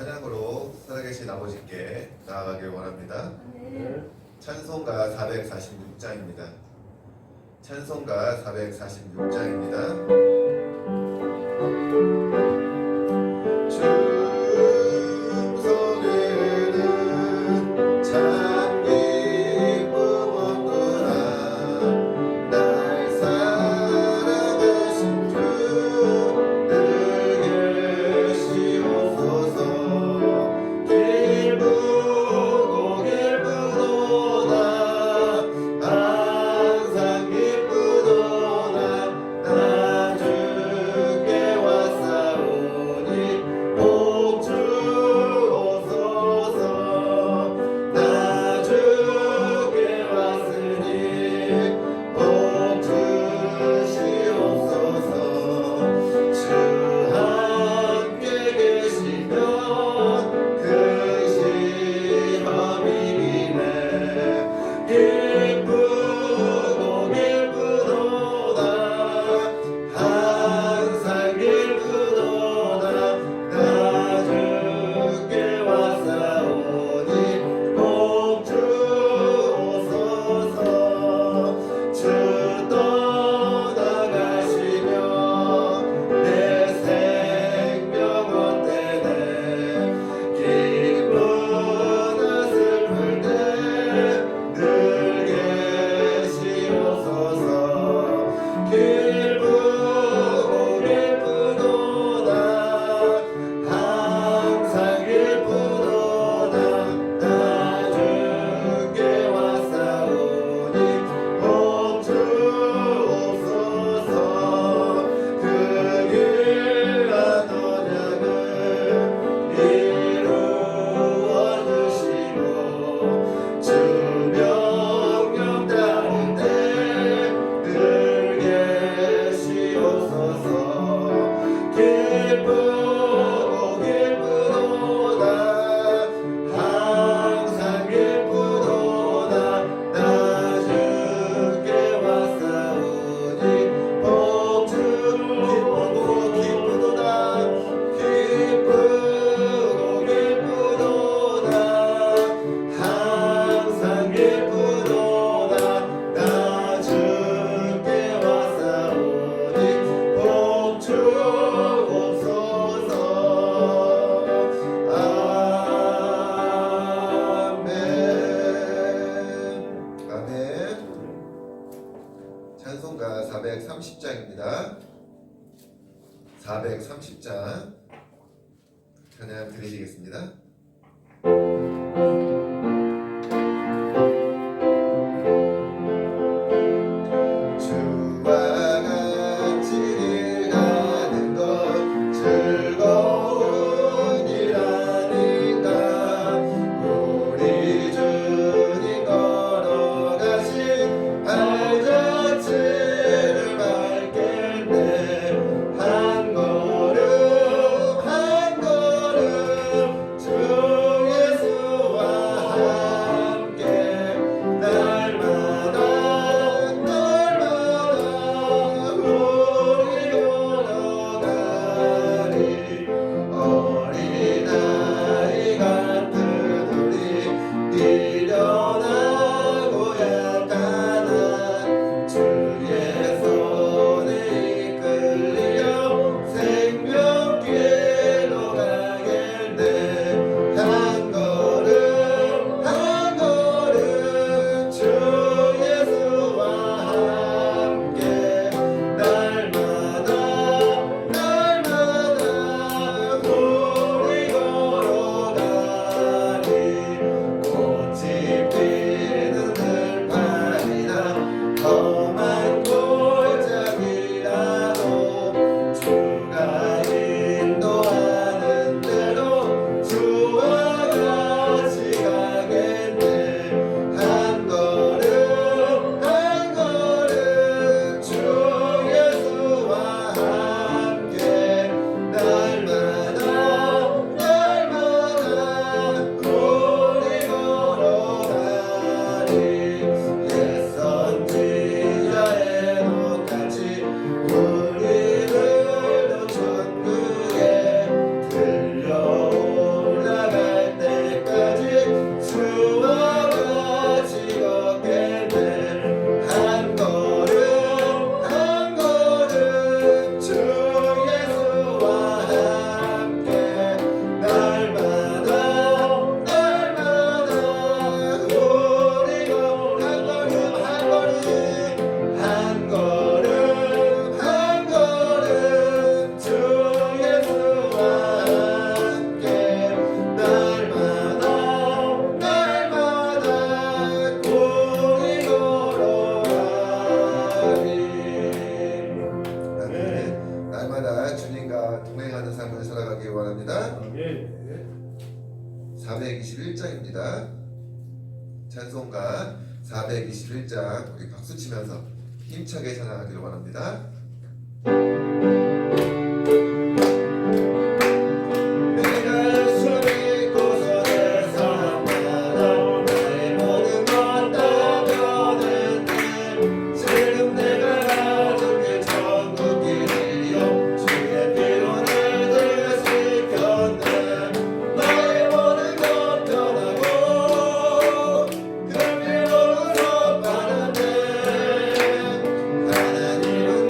찬양으로 살아계신 아버지께 나아가길 원합니다. 네. 찬송가 446장입니다. 찬송가 446장입니다. 찬송가 430장입니다. 430장 찬양 드리시겠습니다. 주 예수와 421장입니다. 찬송가 421장 우리 박수 치면서 힘차게 찬양하기를 원합니다. 하나님은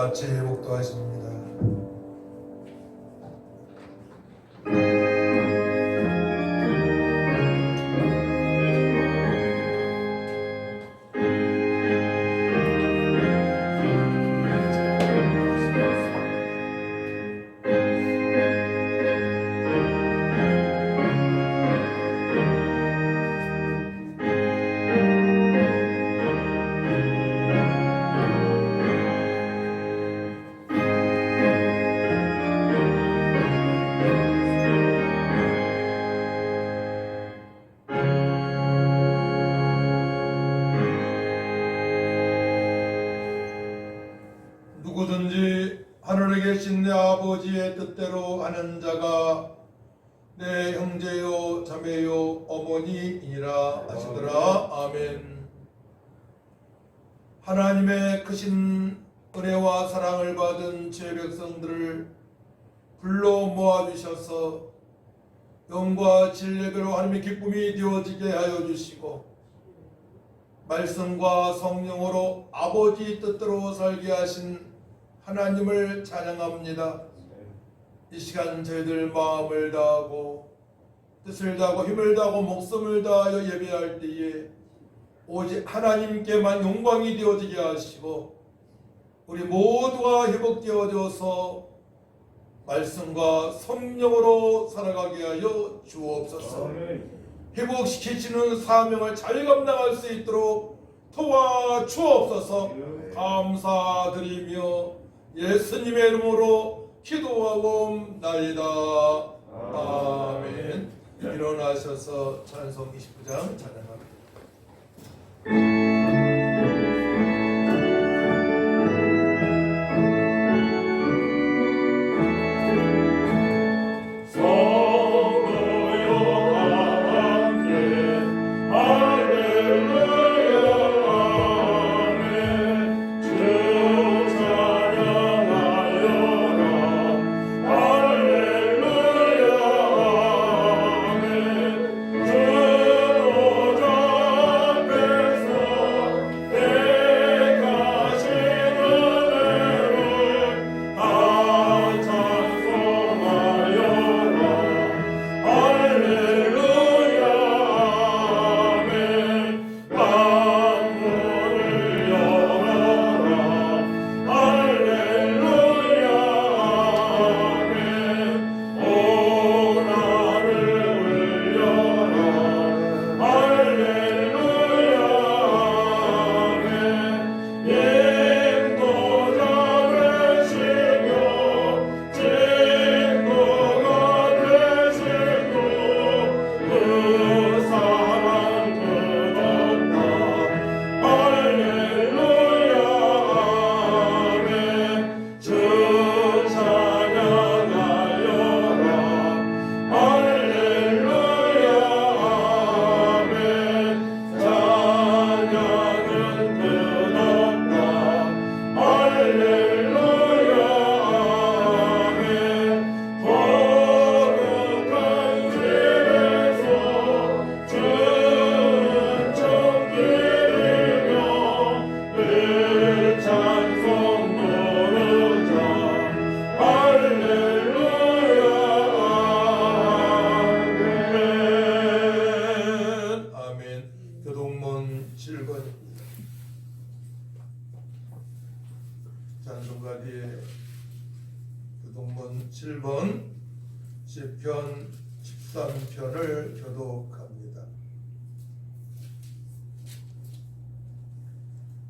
같이 복도하십니다. 누구든지 하늘에 계신 내 아버지의 뜻대로 하는 자가 내 형제요 자매요 어머니이라 하시더라. 아멘. 하나님의 크신 은혜와 사랑을 받은 제 백성들을 불러 모아주셔서 영과 진리배로 하나님의 기쁨이 되어지게 하여 주시고 말씀과 성령으로 아버지 뜻대로 살게 하신 하나님을 찬양합니다. 이 시간 저희들 마음을 다하고 뜻을 다하고 힘을 다하고 목숨을 다하여 예배할 때에 오직 하나님께만 영광이 되어지게 하시고 우리 모두가 회복되어져서 말씀과 성령으로 살아가게 하여 주옵소서. 회복시키시는 사명을 잘 감당할 수 있도록 도와주옵소서. 감사드리며 예수님의 이름으로 기도하옵나이다. 아멘. 일어나셔서 찬송 29장 찬양합니다. 찬송가리의 교동문 7번 시편 13편을 교독합니다.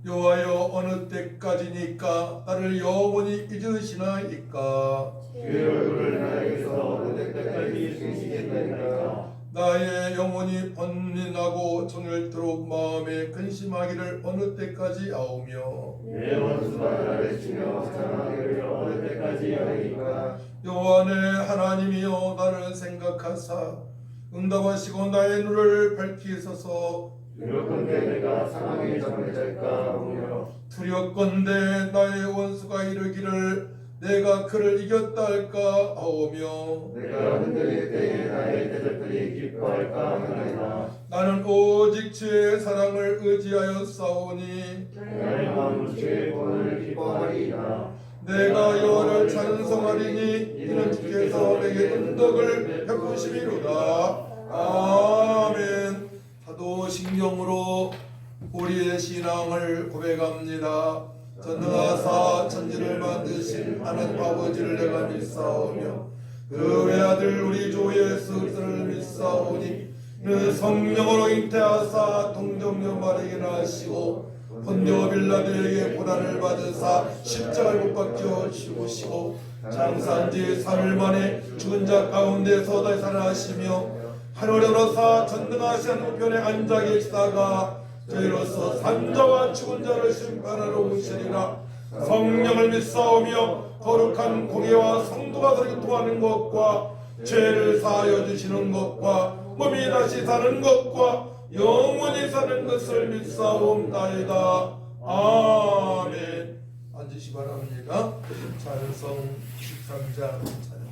여호와여 어느 때까지니까 나를 영원히 잊으시나이까. 주의 얼굴을 나에게서 어느 때까지 숨기겠나이까. 나의 영혼이 번민하고 정열토록 마음에 근심하기를 어느 때까지 하오며 내 원수가 나를 치며 사랑하기를 어느 때까지 하리까. 여호와 내 하나님이여 나를 생각하사 응답하시고 나의 눈을 밝히소서. 두렵건대 내가 사망에 잠들까 하오며 두렵건대 나의 원수가 이르기를 내가 그를 이겼다 할까 하오며 내가 흔들릴 때에 나의 대적들이 기뻐할까 하나이다. 나는 오직 주의 사랑을 의지하여 싸우니 나의 마음은 주의 구원을 기뻐하리이다. 내가 여호와를 찬송하리니 이는 주께서 내게 은덕을 베푸심이로다. 아멘. 사도신경으로 우리의 신앙을 고백합니다. 전능하사 천지를 만드신 하나님 아버지를 내가 믿사오며 그 외아들 우리 주 예수 그리스도를 믿사오니 그 성령으로 잉태하사 동정녀 마리아에게 나시고 본디오 빌라도에게 고난을 받으사 십자가에 못 박혀 죽으시고 장사한 지 3일 만에 죽은 자 가운데서 다시 살아나시며 하늘에 오르사 전능하신 우편에 앉아 계시다가 저희로서 산자와 죽은 자를 심판하러 오시리라. 성령을 믿사오며 거룩한 공예와 성도가 서로 통하는 것과 죄를 사하여 주시는 것과 몸이 다시 사는 것과 영원히 사는 것을 믿사옵나이다. 아멘. 앉으시 바랍니다. 찬송 13장 찬양.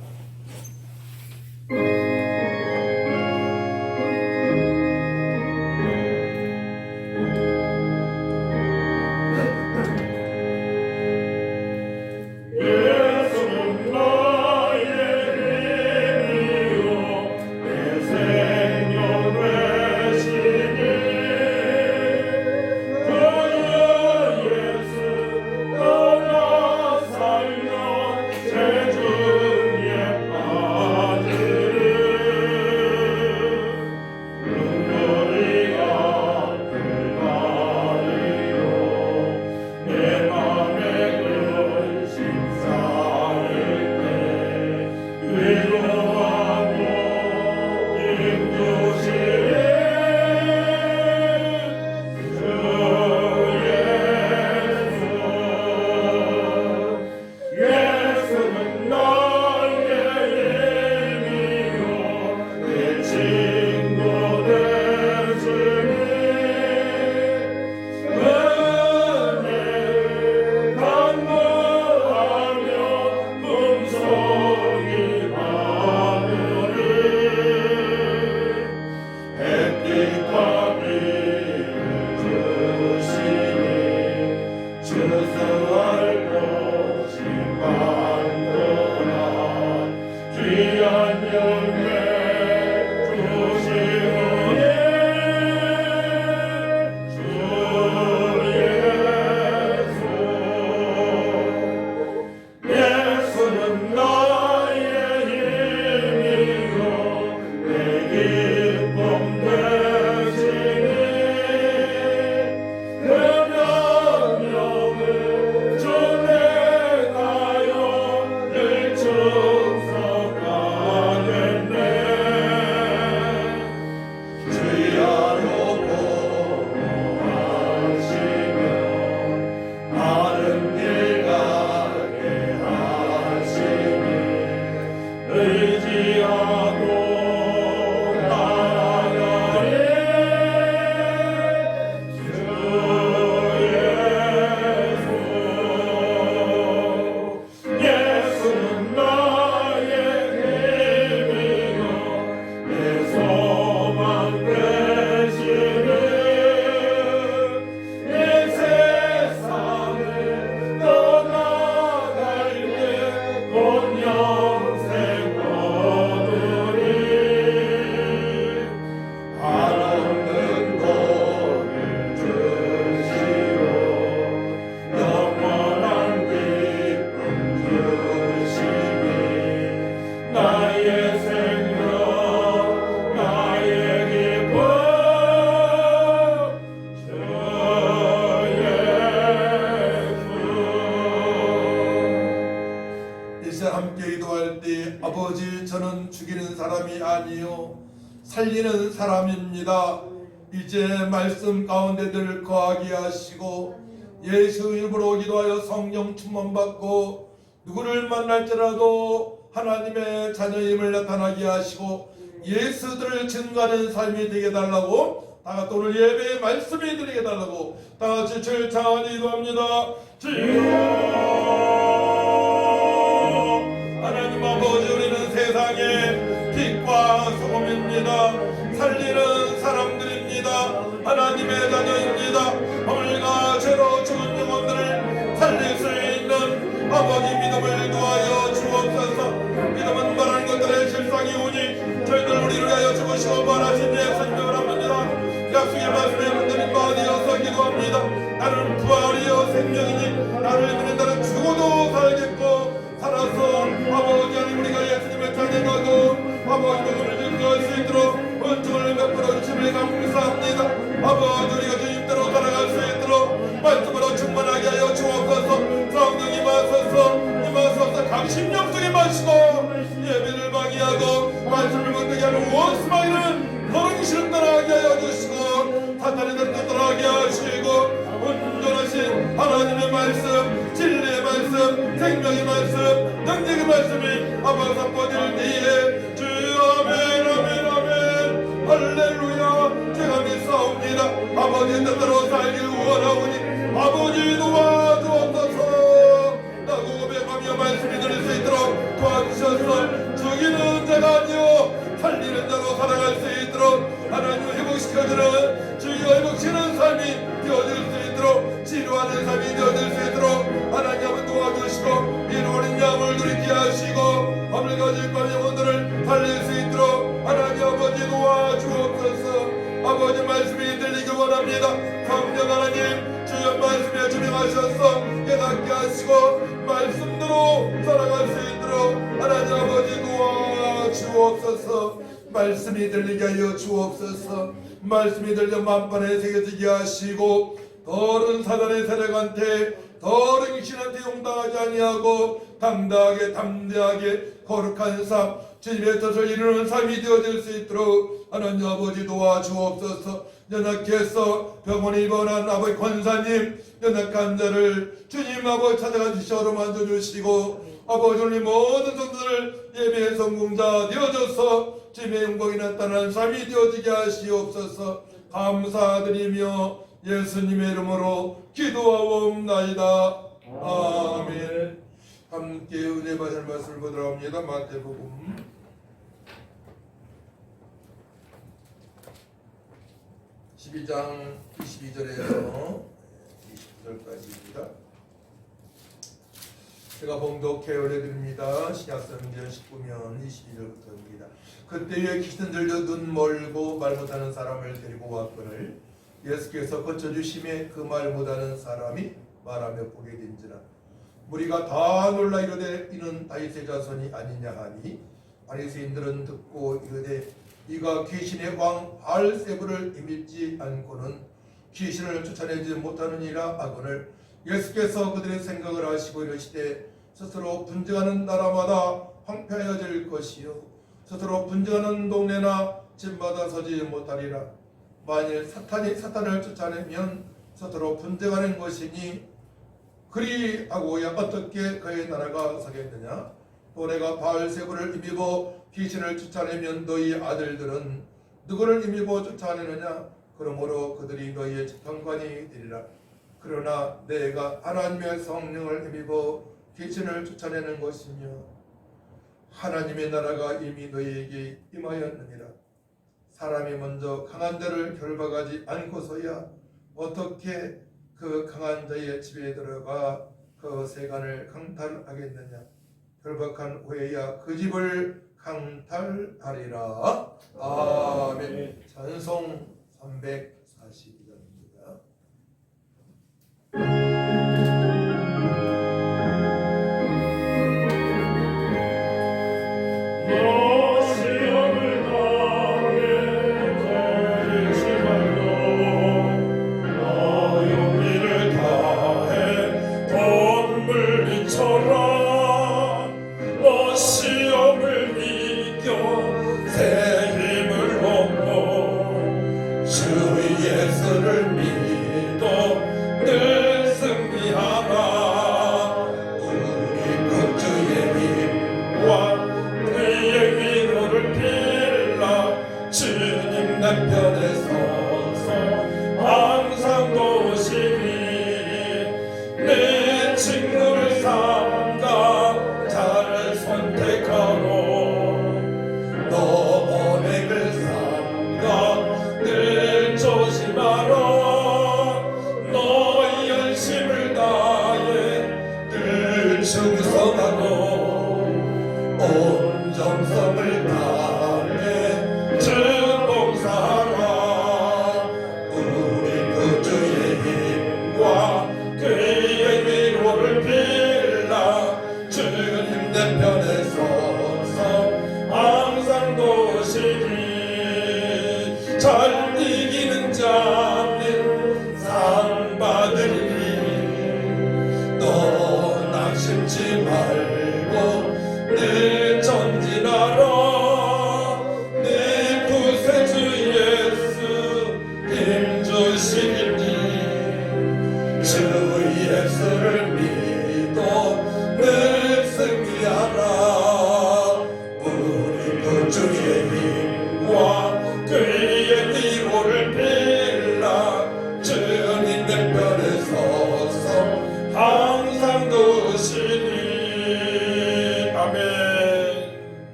살리는 사람입니다. 이제 말씀 가운데 늘 거하게 하시고 예수 이름으로 기도하여 성령 충만받고 누구를 만날지라도 하나님의 자녀임을 나타나게 하시고 예수들을 증거하는 삶이 되게 달라고 다같이 오늘 예배의 말씀이 드리게 달라고 다같이 주를 찬양하니 기도합니다. 주여 하나님의 자녀입니다. 오늘과 죄로 죽은 영혼들을 살릴 수 있는 아버지 믿음을 도하여 주옵소서. 믿음은 바라는 것들의 실상이 오니 저희들 우리를 위하여 죽으시고 말하신 예수님을 합니다. 약속의 말씀에 흔들린 바 되어서 기도합니다. 나는 부활이요 생명이니 나를 믿는 자는 죽어도 살겠고 살아서 아버지 하나님 우리가 예수님을 찬양하고 아버지 복음을 증거할 수 있도록 은총을 베풀어 주심을 감사합니다. 아버지 우리가 주님대로 살아갈 수 있도록 말씀으로 충만하게 하여 주옵소서. 성령이 임하소서. 각 심령 속에 마시고 예배를 방해하고 말씀을 못되게 하는 원수마귀는 거룩이시는 떠나게 하여 주시고 사탄의 뜻 떠나게 하시고 온전하신 하나님의 말씀, 진리의 말씀, 생명의 말씀, 능력의 말씀이 아버지 선포될 때에 주여 아멘 아멘 아멘 할렐루야. 제가 믿사옵니다. 아버지의 뜻대로 살길 원하오니 아버지 도와주옵소서. 나 고백하며 말씀이 들릴 수 있도록 도와주셔서 죽이는 자가 아니요 살리는 자로 살아갈 수 있도록 하나님 회복시켜주는 주여 회복시키는 삶이 되어질 수 있도록 치료하는 삶이 되어질 수 있도록 하나님은 도와주시고 잃어버린 양을 누리게 하시고 밤을 가질 것 영혼들을 살릴 수 있도록 하나님 아버지 도와주옵소서. 아버지 말씀이 들리길 원합니다. 성령 하나님 주여 말씀에 주명하셔서 깨닫게 하시고 말씀대로 살아갈 수 있도록 하나님 아버지 도와주옵소서. 말씀이 들리게 하여 주옵소서. 말씀이 들려 만판에 새겨지게 하시고 더러운 사단의 세력한테 더러운 신한테 용당하지 아니하고 당당하게 담대하게 거룩한 삶 주님의 뜻을 이루는 삶이 되어질 수 있도록 하나님 아버지 도와주옵소서. 연약해서 병원에 입원한 아버지 권사님 연약한 자를 주님 아버지 찾아가 주시어로 만져주시고 아버지 우리 모든 성도들 예배의 성공자 되어져서 주님의 영광이 나타나는 삶이 되어지게 하시옵소서. 감사드리며 예수님의 이름으로 기도하옵나이다. 아멘. 함께 은혜 받을 말씀을 보도록 합니다. 마태복음 12장 22절에서 20절까지입니다. 제가 봉독해 올려드립니다. 신약성경 19면 22절부터입니다. 그때에 귀신 들려 눈 멀고 말 못하는 사람을 데리고 왔거늘 예수께서 거쳐주심에 그 말 못하는 사람이 말하며 보게 된지라. 무리가 다 놀라 이르되 이는 다윗의 자손이 아니냐 하니 바리새인들은 듣고 이르되 이가 귀신의 왕 바알세불을 임입지 않고는 귀신을 쫓아내지 못하느니라 하거늘 예수께서 그들의 생각을 하시고 이르시되 스스로 분쟁하는 나라마다 황폐하여질 것이요 스스로 분쟁하는 동네나 집마다 서지 못하리라. 만일 사탄이 사탄을 쫓아내면 스스로 분쟁하는 것이니 그리하고야 어떻게 그의 나라가 서겠느냐. 또 내가 바알세불을 임입어 귀신을 쫓아내면 너희 아들들은 누구를 임입어 쫓아내느냐. 그러므로 그들이 너희의 재판관이 되리라. 그러나 내가 하나님의 성령을 힘입어 귀신을 쫓아내는 것이며 하나님의 나라가 이미 너희에게 임하였느니라. 사람이 먼저 강한 자를 결박하지 않고서야 어떻게 그 강한 자의 집에 들어가 그 세간을 강탈하겠느냐. 결박한 후에야 그 집을 강탈하리라. 아멘. 찬송 342장입니다. 너 언행을 삼가 늘 조심하라.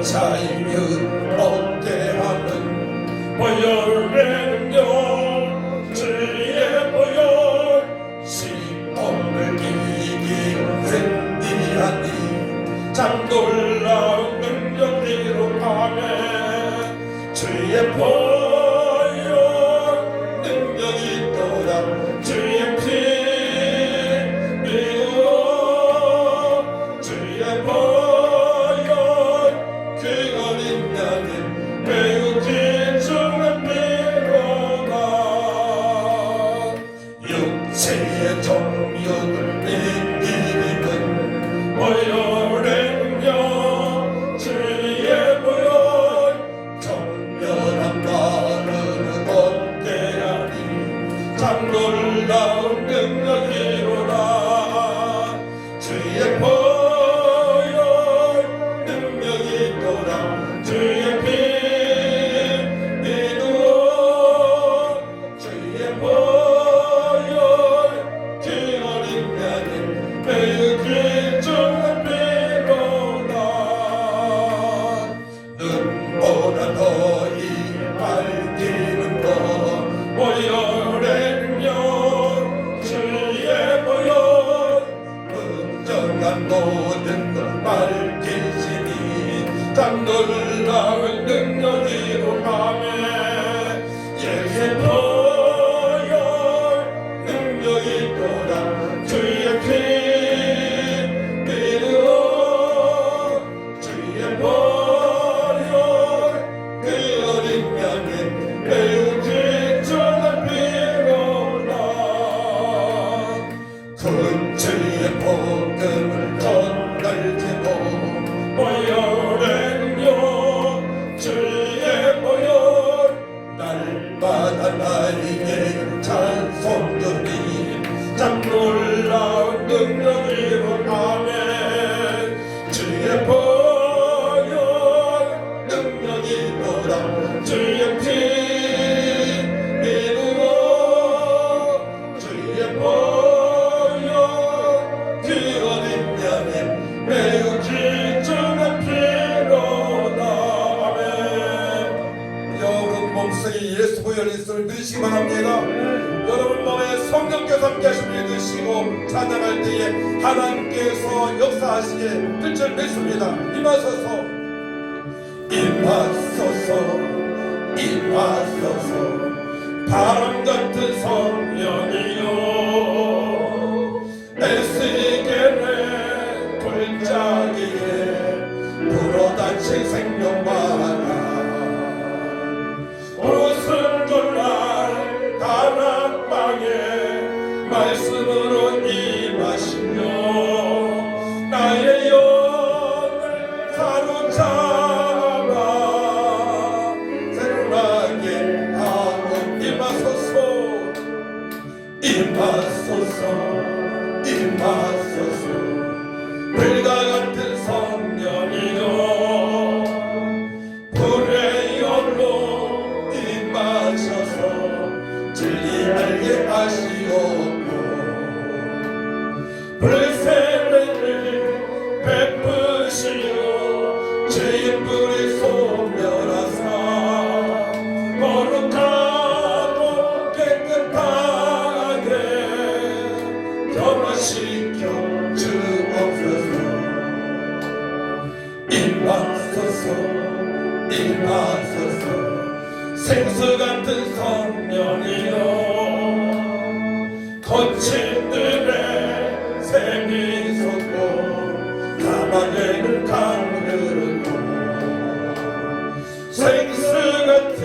자유 얻게 하는 보혈의 능력 주의 보혈 시험을 이기고 승리하니 참 놀라운 능력으로 가매 주의 보혈 능력이 또다 주의 피 믿어 주의 보혈 그 어린 양의 매우 귀중한 피로다 육체의 정욕을 이기는 보혈의 능력 주의 보혈 정결한 나를 얻게 하니 참 놀라운 능력이로다 주의 보혈 능력이 또다 주의 피 믿어 주의 보혈 그 어린 양의 매우 귀중한 피로다 눈보라 너희 밝히는 것 보혈의 능력 주의 보혈 긍정한 모든 것 밝히시니 참 놀라운 능력이로 가매 예수의 보혈 능력이 또다 주의 피 믿어 주의 보혈 그 어린 양의 매우 귀중한 피로다 큰 주의 복음을 전달지고 보혈의 능력 주의 보혈 날마다 나에게 찬송드리 참 놀라운 능력으로 가매 주의 보혈 능력이 또다 주의 피 믿어 주의 보혈 그 어린 양의 매우 귀중한 피로다 아멘 여러분 몸속에 예수 보혈이 있음을 믿으시기 바랍니다 여러분 마음에 성령께서 함께 하심을 믿으시고 찬양할 때에 하나님께서 역사하시게 될 줄 믿습니다 임하소서 임하소서 임하소서 바람 같은 성령이여 에스겔의 골짜기에 불어닥친 생명바람 옷은 졸라 다락방에 말씀으로 임하시며 나의 영을 사로잡아 새로나게 하고 임하소서 임하소서 임하소서 불과 같은 성령이여 불의 열로 임하셔서 진리 알게 하시옵고 불세례를 베푸시오 죄의 뿌리 소멸하사 거룩하고 깨끗하게 변화시켜 주옵소서 임하소서 임하소서 생수 같은 성령이여 거친 들에 샘이 솟고 가마되는 강들은 생수 같은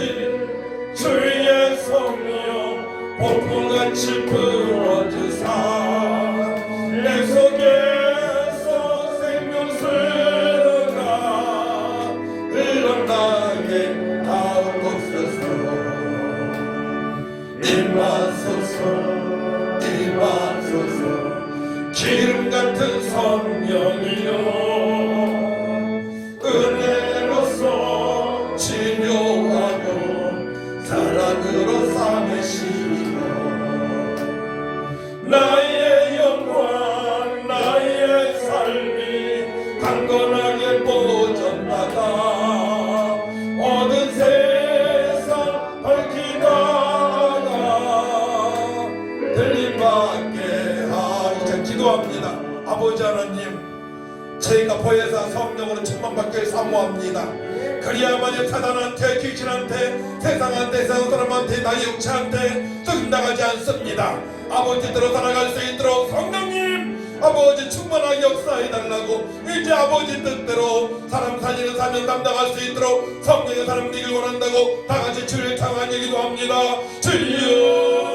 주의 성령 폭풍같이 불어주사 내 속에서 생명수가 흘러나게 하옵소서 임하소서 임하소서 기름 같은 성령이여 은혜로서 치료하고 사랑으로 삼으시고 나의 영광 나의 삶이 강건하게 보존받아 아버지 하나님, 저희가 보혜사 성령으로 충만받길 사모합니다. 그리야만이 사단한테, 귀신한테, 세상한테, 세상 사람한테, 나의 육체한테 썩나가지 않습니다. 아버지대로 살아갈 수 있도록 성령님, 아버지 충만하게 역사해달라고, 이제 아버지 뜻대로 사람 살리는 사명 감당할 수 있도록 성령의 사람 되길 원한다고 다같이 주를 향한 얘기도 합니다. 주여,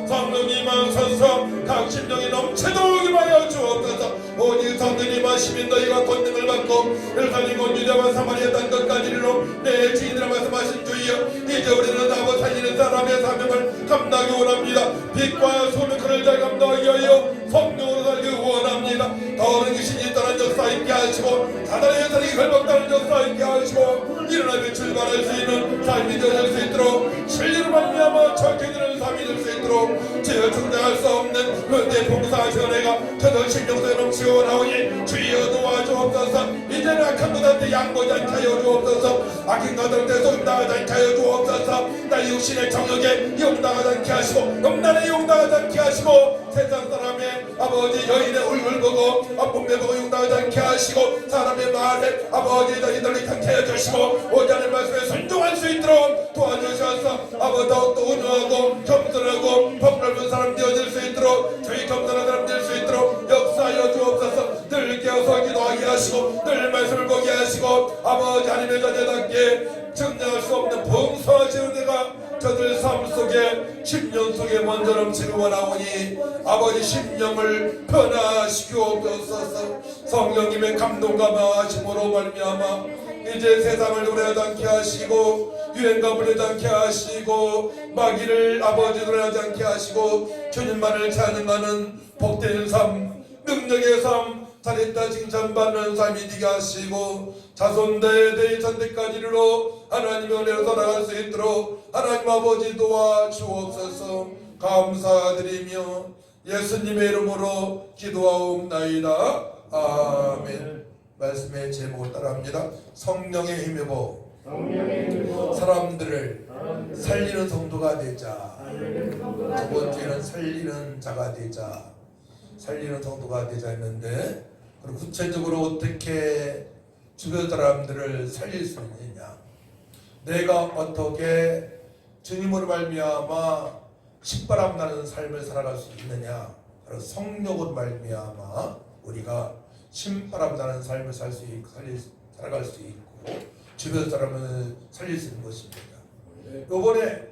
성령님 하소서. 각 심령이 넘치도록 임하여 주옵소서. 오직 성령님과 시민 너희가 권능을 받고 예루살렘 온 유대와 사마리아 땅 끝까지 이르러 내 주인이라 말씀하신 주여, 이제 우리는 아버지 살리는 사람의 사명을 감당하기 원합니다. 빛과 소는 그를 잘 감당하기 위하여 성령으로 살기 원합니다. 더러운 귀신이 떠난 역사 있게 하시고 사단의 현상이 걸벅다는 역사 있게 하시고 일어나며 출발할 수 있는 삶이 되어질 수 있도록 진리로 말미암아 천천히는 삶이 될 수 있도록 주여, 충당할 수 없는 그때 봉사하시는 애가 저도 신령소에 넘치고 나오니 주여 도와주옵소서. 이제는 악한 것한테 양보지 않게 하여 주옵소서. 악한 것한테 속임당하지 않게 하여 주옵소서. 나 육신의 정욕에 용당하지 않게 하시고 음란에 용당하지 않게 하시고 세상 사람의 아버지 여인의 얼굴 보고 몸매 보고 용당하지 않게 하시고 사람의 말에 아버지 너희들을 않게 해주시고 오자는 말씀에 순종할 수 있도록 도와주셔서 아버지 더욱더 온유하고 겸손하고 폭넓은 사람 되어질 수 있도록 저희 겸손한 사람 될 수 있도록 역사하여 주옵소서. 늘 깨어서 기도하게 하시고 늘 말씀을 보게 하시고 아버지 하나님의 자녀답게 증명할 수 없는 봉사하시는 내가 저들 삶 속에 10년 속에 먼저 넘치길 원하오니 아버지 심령을 변화시키옵소서. 성령님의 감동과 마하심으로 말미암아 이제 세상을 노래하지 않게 하시고 유행가 부르지 않게 하시고 마귀를 아버지 노래하지 않게 하시고 주님만을 찬양하는 복된 삶, 능력의 삶, 잘했다 칭찬받는 삶이 되게 하시고 자손 대대 전대까지로 하나님의 은혜로 살아갈 수 있도록 하나님 아버지 도와주옵소서. 감사드리며 예수님의 이름으로 기도하옵나이다. 아멘. 말씀의 제목을 따라합니다. 성령의 힘입어 사람들을 살리는 성도가 되자. 두 번째는 살리는 자가 되자. 살리는 성도가 되자 했는데, 그럼 구체적으로 어떻게 주변 사람들을 살릴 수 있느냐, 내가 어떻게 주님으로 말미암아 신바람 나는 삶을 살아갈 수 있느냐, 바로 성령으로 말미암아 우리가 신바람 나는 삶을 살아갈 수 있고 주변 사람을 살릴 수 있는 것입니다. 이번에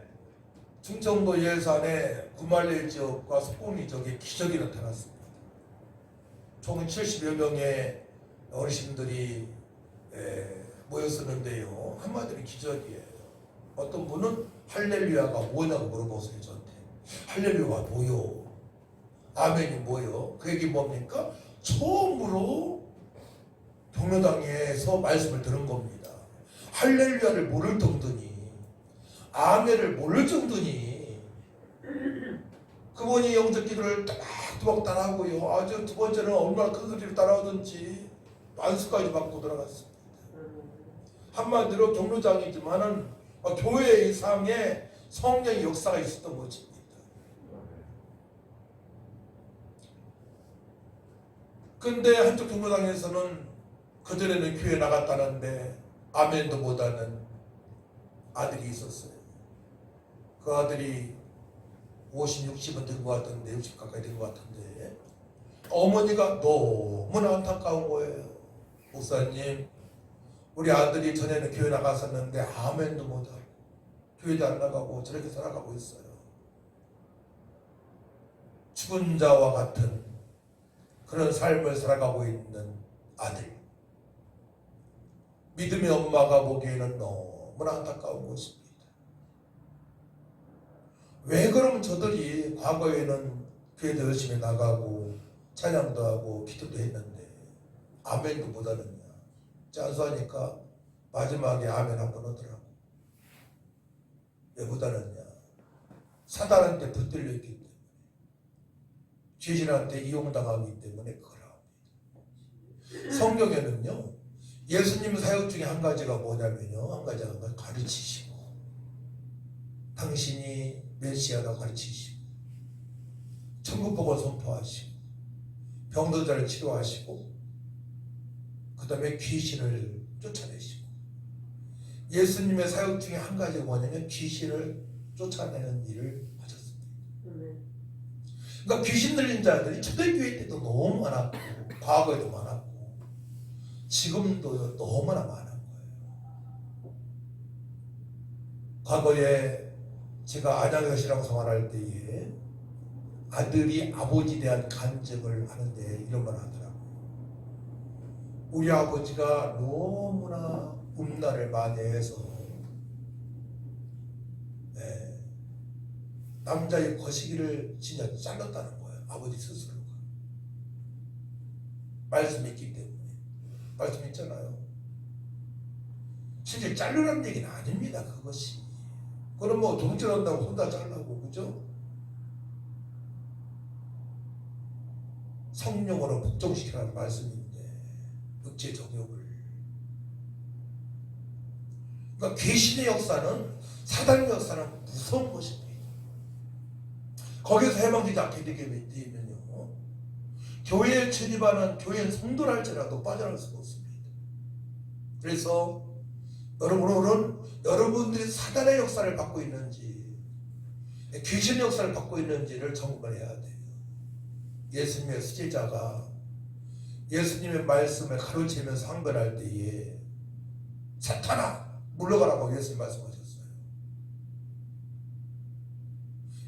충청도 예산의 구말리 지역과 석공리 지역에 기적이 나타났습니다. 총 70여 명의 어르신들이 모였었는데요. 한마디로 기적이에요. 어떤 분은 할렐루야가 뭐냐고 물어보세요. 저한테. 할렐루야가 뭐요? 아멘이 뭐요? 그 얘기 뭡니까? 처음으로 동료당에서 말씀을 들은 겁니다. 할렐루야를 모를 정도니, 아멘을 모를 정도니, 그분이 영적 기도를 또박또박 따라하고요. 아주 두 번째는 얼마나 큰 소리를 따라하든지 안수까지 받고 돌아갔습니다. 한마디로 경로장이지만은 교회 이상의 성령의 역사가 있었던 것입니다. 근데 한쪽 경로당에서는 그전에는 교회 나갔다는데 아멘도 못하는 아들이 있었어요. 그 아들이 50, 60은 된 것 같은데, 60 가까이 된 것 같은데 어머니가 너무나 안타까운 거예요. 목사님, 우리 아들이 전에는 교회 나갔었는데 아멘도 못하고 교회도 안 나가고 저렇게 살아가고 있어요. 죽은 자와 같은 그런 삶을 살아가고 있는 아들. 믿음의 엄마가 보기에는 너무나 안타까운 것입니다. 왜 그러면 저들이 과거에는 교회도 열심히 나가고 찬양도 하고 기도도 했는데 아멘도 못하느냐. 짠수하니까 마지막에 아멘 한번 하더라고. 왜 못하느냐. 사단한테 붙들렸기 때문에, 귀신한테 이용당하기 때문에 그걸 합니다. 성경에는요, 예수님 사역 중에 한 가지가 뭐냐면요, 한 가지가 가르치시고, 당신이 메시아라고 가르치시고, 천국복을 선포하시고, 병든 자를 치료하시고 그 다음에 귀신을 쫓아내시고 예수님의 사역 중에 한 가지가 뭐냐면 귀신을 쫓아내는 일을 하셨습니다. 그러니까 귀신 들린 자들이 초대교회 때도 너무 많았고 과거에도 많았고 지금도 너무나 많은 거예요. 과거에 제가 안양에서 신앙생활할 때에 아들이 아버지에 대한 간증을 하는데 이런 말 하더라고요. 우리 아버지가 너무나 음란을 많이 해서 남자의 거시기를 진짜 잘랐다는 거예요. 아버지 스스로가. 말씀이 있기 때문에. 말씀 있잖아요. 실제 자르라는 얘기는 아닙니다. 그것이. 그럼 뭐 동질한다고 혼자 잘라고 그죠? 성령으로 복종시키라는 말씀인데 육체 정욕을. 그러니까 귀신의 역사는 사단의 역사는 무서운 것입니다. 거기서 해방되지 않게 되면요 교회에 출입하는 교인 성도랄지라도 빠져나갈 수가 없습니다. 그래서 여러분은 여러분들이 사단의 역사를 받고 있는지 귀신의 역사를 받고 있는지를 점검을 해야 돼요. 예수님의 수제자가 예수님의 말씀을 가로채면서 항변할 때에 사탄아 물러가라고 예수님 말씀하셨어요.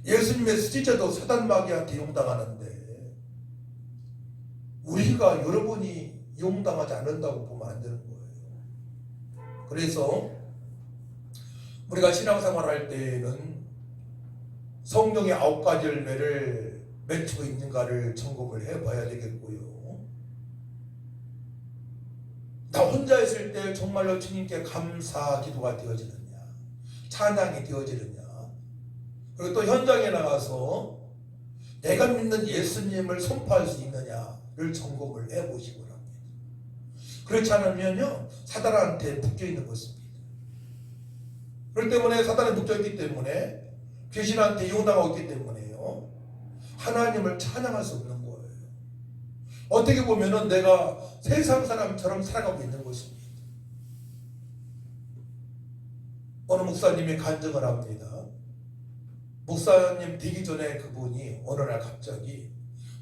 예수님의 수제자도 사단 마귀한테 이용당하는데 우리가 여러분이 이용당하지 않는다고 보면 안 되는 거예요. 그래서 우리가 신앙생활을 할 때에는 성령의 9가지 열매를 맺히고 있는가를 점검을 해봐야 되겠고요. 나 혼자 있을 때 정말로 주님께 감사 기도가 되어지느냐, 찬양이 되어지느냐, 그리고 또 현장에 나가서 내가 믿는 예수님을 선포할 수 있느냐를 점검을 해보시고 합니다. 그렇지 않으면요 사단한테 묶여있는 것입니다. 그렇기 때문에 사단에 묶여있기 때문에 귀신한테 이용당하고 있기 때문에요 하나님을 찬양할 수 없는 거예요. 어떻게 보면은 내가 세상 사람처럼 살아가고 있는 것입니다. 어느 목사님이 간증을 합니다. 목사님 되기 전에 그분이 어느 날 갑자기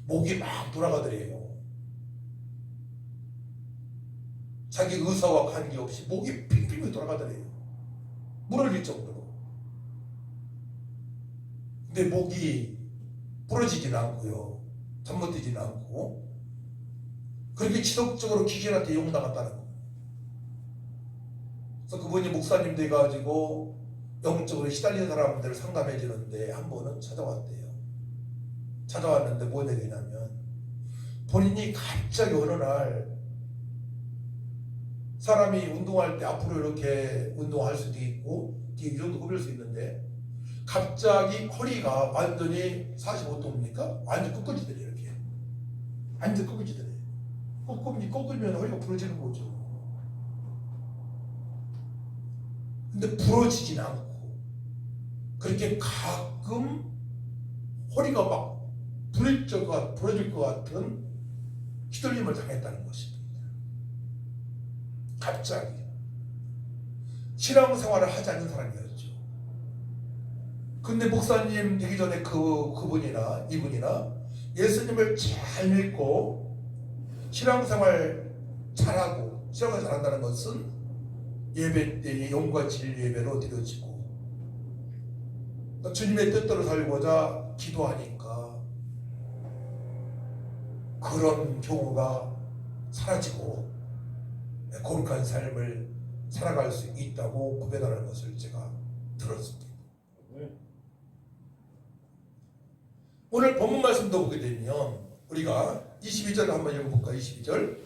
목이 막 돌아가더래요. 자기 의사와 관계없이 목이 핑핑이 돌아가더래요. 무너질 정도로. 근데 목이 부러지지는 않고요. 잘못되지는 않고 그렇게 지속적으로 귀신한테 이용당했다는 거예요. 그래서 그분이 목사님 돼가지고 영적으로 시달리는 사람들을 상담해 주는데 한 번은 찾아왔대요. 찾아왔는데 뭔 얘기냐면 본인이 갑자기 어느 날 사람이 운동할 때 앞으로 이렇게 운동할 수도 있고 뒤에 이 정도 굽힐 수 있는데 갑자기 허리가 완전히 45도입니까? 완전 꺾어지더래. 이렇게 완전 꺾어지더래. 꺾으면 허리가 부러지는 거죠. 근데 부러지진 않고 그렇게 가끔 허리가 막 부러질 것 같은 휘둘림을 당했다는 것입니다. 갑자기 신앙생활을 하지 않는 사람이었죠. 근데 목사님 되기 전에 그분이나 이분이나 예수님을 잘 믿고 신앙생활 잘하고 신앙생활 잘한다는 것은 예배 때에 영과 진리 예배로 드려지고 주님의 뜻대로 살고자 기도하니까 그런 경우가 사라지고 거룩한 삶을 살아갈 수 있다고 고백하는 것을 제가 들었습니다. 오늘 본문 말씀도 보게 되면 우리가 22절 한번 읽어볼까? 22절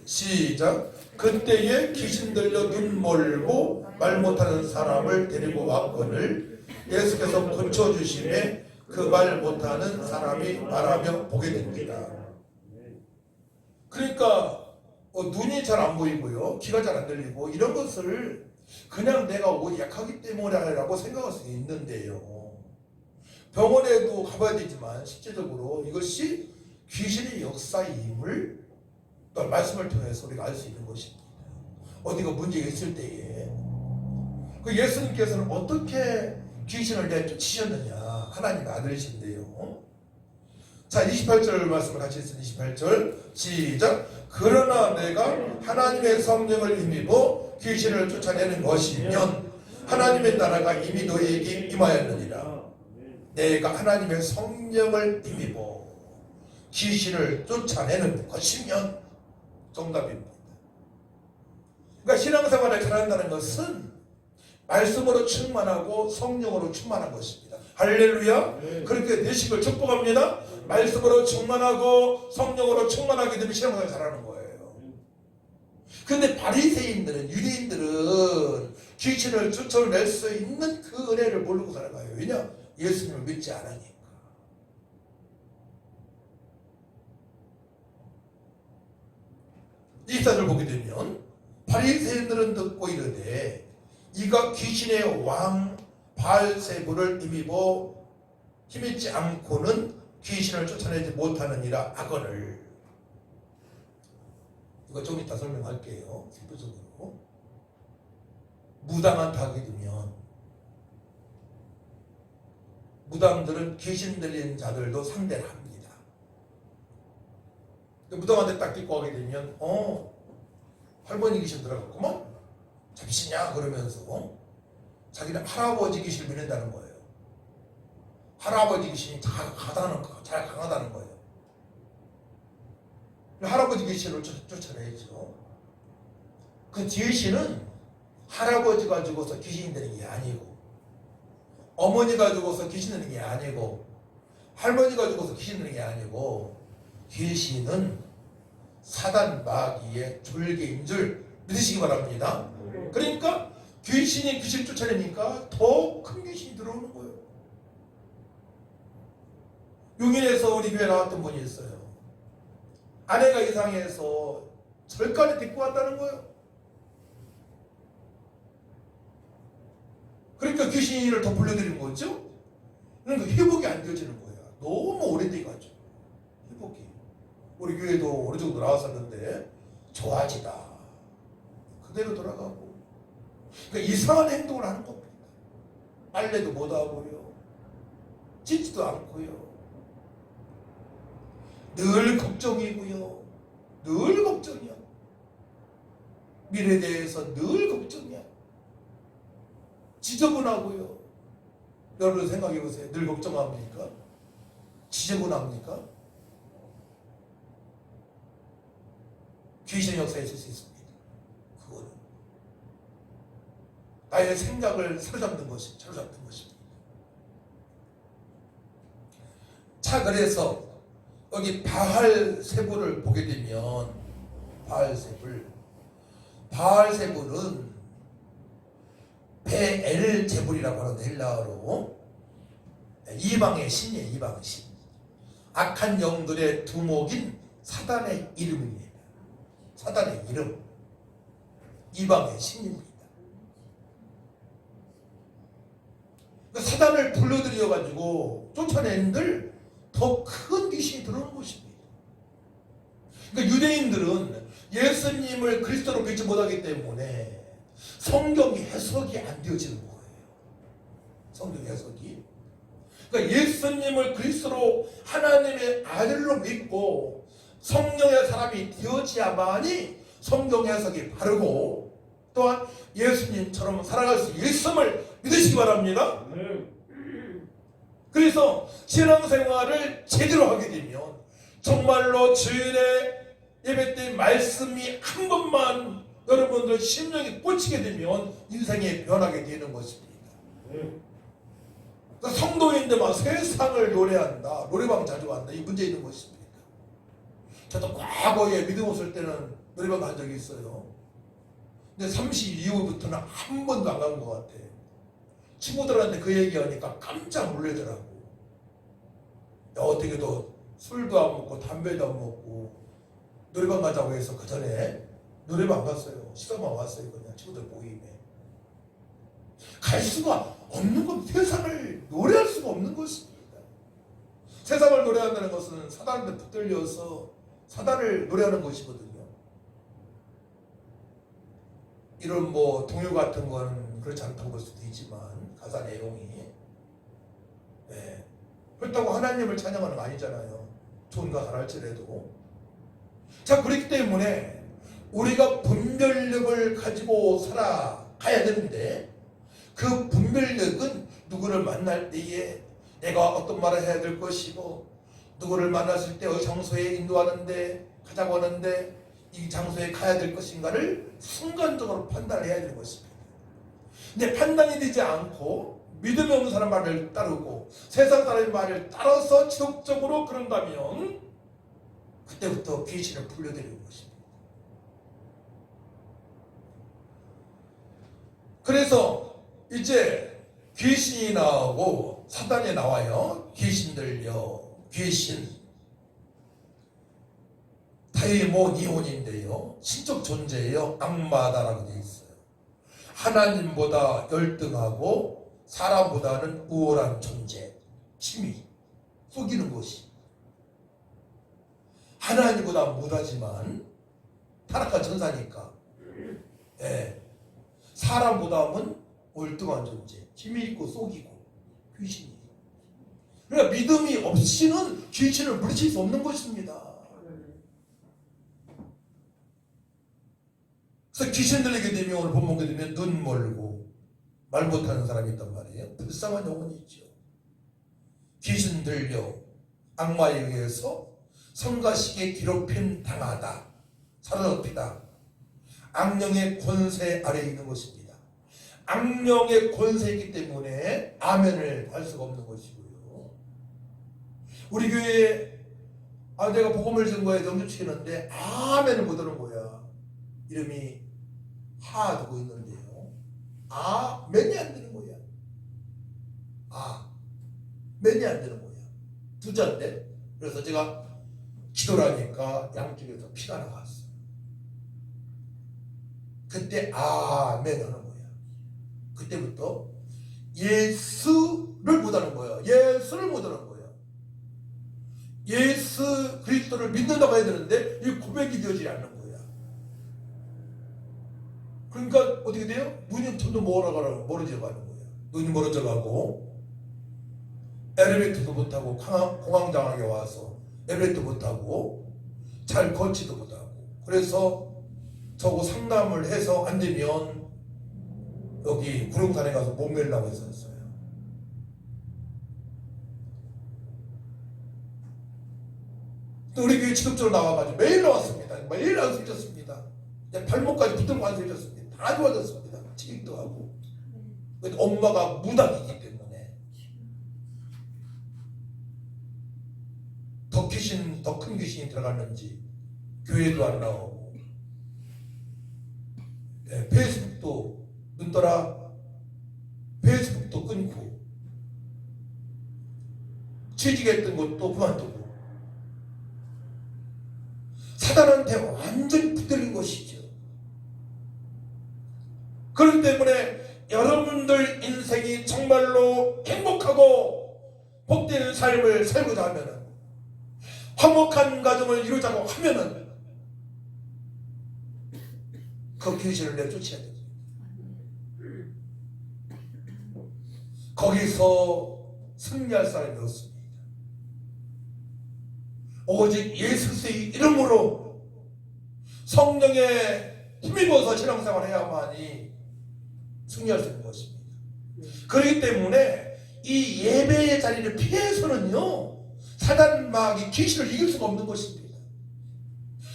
시작. 그때에 귀신 들려 눈 멀고 말 못하는 사람을 데리고 왔거늘 예수께서 고쳐주심에 그 말 못하는 사람이 말하며 보게 됩니다. 그러니까 눈이 잘 안 보이고요, 귀가 잘 안 들리고 이런 것을 그냥 내가 약하기 때문이라고 생각할 수 있는데요. 병원에도 가봐야 되지만 실제적으로 이것이 귀신의 역사 역사임을 또 말씀을 통해서 우리가 알 수 있는 것입니다. 어디가 문제가 있을 때에 그 예수님께서는 어떻게 귀신을 내쫓으셨느냐. 하나님의 아들이신데요. 자, 28절 말씀을 같이 했습니다. 28절 시작. 그러나 내가 하나님의 성령을 힘입어 귀신을 쫓아내는 것이면 하나님의 나라가 이미 너희에게 임하였느니라. 내가 하나님의 성령을 힘입어 귀신을 쫓아내는 것이면 정답입니다. 그러니까 신앙생활을 잘한다는 것은 말씀으로 충만하고 성령으로 충만한 것입니다. 할렐루야. 그렇게 되시길 축복합니다. 말씀으로 충만하고 성령으로 충만하게 되면 신앙생활 잘하는 거예요. 근데 바리새인들은, 유대인들은 귀신을 쫓아낼 수 있는 그 은혜를 모르고 살아가요. 왜냐? 예수님을 믿지 않으니까. 이 사를 보게 되면 바리새인들은 듣고 이르되 이가 귀신의 왕 바알세불을 힘입어 힘입지 않고는 귀신을 쫓아내지 못하느니라 하거늘. 이거 좀 이따 설명할게요. 세부적으로. 무당한테 하게 되면 무당들은 귀신 들린 자들도 상대를 합니다. 무당한테 딱 데리고 가게 되면 할머니 귀신 들어갔구만? 잡시냐? 그러면서 자기는 할아버지 귀신을 믿는다는 거예요. 할아버지 귀신이 잘 강하다는 거예요. 할아버지 귀신을 쫓아내죠. 그 귀신은 할아버지가 죽어서 귀신이 되는 게 아니고, 어머니가 죽어서 귀신 되는 게 아니고, 할머니가 죽어서 귀신 되는 게 아니고, 귀신은 사단 마귀의 졸개인 줄 믿으시기 바랍니다. 그러니까 귀신이 귀신 쫓아내니까 더 큰 귀신이 들어오는 거예요. 용인에서 우리 교회 나왔던 분이 있어요. 아내가 이상해서 절간에 데리고 왔다는 거예요. 그러니까 귀신을 더 불러들이는 거죠. 그러니까 회복이 안 되어지는 거야. 너무 오래돼가지고 회복이. 우리 교회도 어느 정도 나왔었는데 좋아지다. 그대로 돌아가고. 그러니까 이상한 행동을 하는 겁니다. 빨래도 못 하고요. 씻지도 않고요. 늘 걱정이고요. 늘 걱정이야. 미래에 대해서 늘 걱정이야. 지저분하고요. 여러분 생각해 보세요. 늘 걱정합니까? 지저분합니까? 귀신의 역사에 있을 수 있습니다. 그거는 나의 생각을 사로잡는 것입니다. 자, 그래서 여기 바알세불을 보게 되면 바알세불은 베엘제불이라고 하는 헬라어로 이방의 신이에요. 이방의 신. 악한 영들의 두목인 사단의 이름입니다. 사단의 이름. 이방의 신입니다. 그 사단을 불러들여가지고 쫓아낸들 더 큰 귀신이 들어오는 것입니다. 그러니까 유대인들은 예수님을 그리스도로 믿지 못하기 때문에 성경이 해석이 안 되어지는 거예요. 성경 해석이. 그러니까 예수님을 그리스도로 하나님의 아들로 믿고 성령의 사람이 되어지야만이 성경 해석이 바르고 또한 예수님처럼 살아갈 수 있음을 믿으시기 바랍니다. 그래서 신앙생활을 제대로 하게 되면 정말로 주일에 예배 때 말씀이 한 번만 여러분들 심령에 꽂히게 되면 인생이 변하게 되는 것입니다. 그러니까 성도인데 막 세상을 노래한다, 노래방 자주 간다, 이 문제 있는 것입니다. 저도 과거에 믿음 없을 때는 노래방 간 적이 있어요. 근데 30 이후부터는 한 번도 안 간 것 같아. 친구들한테 그 얘기하니까 깜짝 놀라더라고. 야, 어떻게도 술도 안 먹고 담배도 안 먹고 노래방 가자고 해서 그 전에 노래방 갔어요. 시간만 왔어요. 그냥 친구들 모임에. 갈 수가 없는 겁니다. 세상을 노래할 수가 없는 것입니다. 세상을 노래한다는 것은 사단한테 붙들려서 사단을 노래하는 것이거든요. 이런 뭐 동요 같은 건 그렇지 않다고 볼 수도 있지만 가사 내용이 그렇다고 하나님을 찬양하는 거 아니잖아요. 좋은 가사를 할지라도. 자, 그렇기 때문에 우리가 분별력을 가지고 살아가야 되는데 그 분별력은 누구를 만날 때에 내가 어떤 말을 해야 될 것이고 누구를 만났을 때 어느 장소에 인도하는데 가자고 하는데 이 장소에 가야 될 것인가를 순간적으로 판단해야 될 것입니다. 근데 판단이 되지 않고 믿음이 없는 사람 말을 따르고 세상 사람의 말을 따라서 지속적으로 그런다면 그때부터 귀신을 불러들이는 것입니다. 그래서 이제 귀신이 나오고 사단이 나와요. 귀신들요. 귀신. 다이모니온인데요. 신적 존재예요. 악마다라고 되어 있어요. 하나님보다 열등하고 사람보다는 우월한 존재. 힘이 속이는 것이. 하나님보다 못하지만 타락한 천사니까 사람보다는 월등한 존재. 힘이 있고 속이고 귀신이. 그러니까 믿음이 없이는 귀신을 물리칠 수 없는 것입니다. 그래서 귀신 들리게 되면 오늘 본 보게 되면 눈 멀고 말 못하는 사람이 있단 말이에요. 불쌍한 영혼이 있죠. 귀신 들려 악마에 의해서 성가시게 괴롭힘 당하다, 사로잡히다. 악령의 권세 아래에 있는 것입니다. 악령의 권세이기 때문에 아멘을 할 수가 없는 것이고요. 우리 교회에 내가 복음을 증거해 영접시키는데 아멘을 못하는 거야. 이름이 하 두고 있는데요. 아멘이 안 되는 거야. 아멘이 안 되는 거야. 두자인데. 그래서 제가 기도를 하니까 양쪽에서 피가 나갔어. 그때 아멘 하는 거야. 그때부터 예수를 못하는 거야. 예수를 못하는 거야. 예수 그리스도를 믿는다고 해야 되는데 이 고백이 되어지지 않는 거야. 그러니까 어떻게 돼요? 눈이 점점 멀어져 가는 거야. 눈이 멀어져 가고 엘리베이터도 못 타고 공황장애에 와서 엘리베이터 못 타고 잘 걷지도 못하고. 그래서 저거 상담을 해서 안 되면 여기 구룡산에 가서 목매려고 했었어요. 또 우리 교회 지도적으로 나와가지고 매일 나왔습니다. 매일 안 sle졌습니다. 발목까지 붙은 거 안 sle졌습니다. 다 좋아졌습니다. 치기도 하고. 엄마가 무당이기 때문에 더 큰 귀신이 들어갔는지 교회도 안 나오고 페이스북도 눈떠라 페이스북도 끊고 취직했던 것도 그만두고 사단한테 완전히 붙들린 것이죠. 그렇기 때문에 여러분들 인생이 정말로 행복하고 복된 삶을 살고자 하면은 화목한 가정을 이루자고 하면은 그 귀신을 내쫓아야 됩니다. 거기서 승리할 사람이 없습니다. 오직 예수의 이름으로 성령에 힘입어서 신앙생활을 해야만이 승리할 수 있는 것입니다. 그렇기 때문에 이 예배의 자리를 피해서는요 사단마귀 귀신을 이길 수가 없는 것입니다.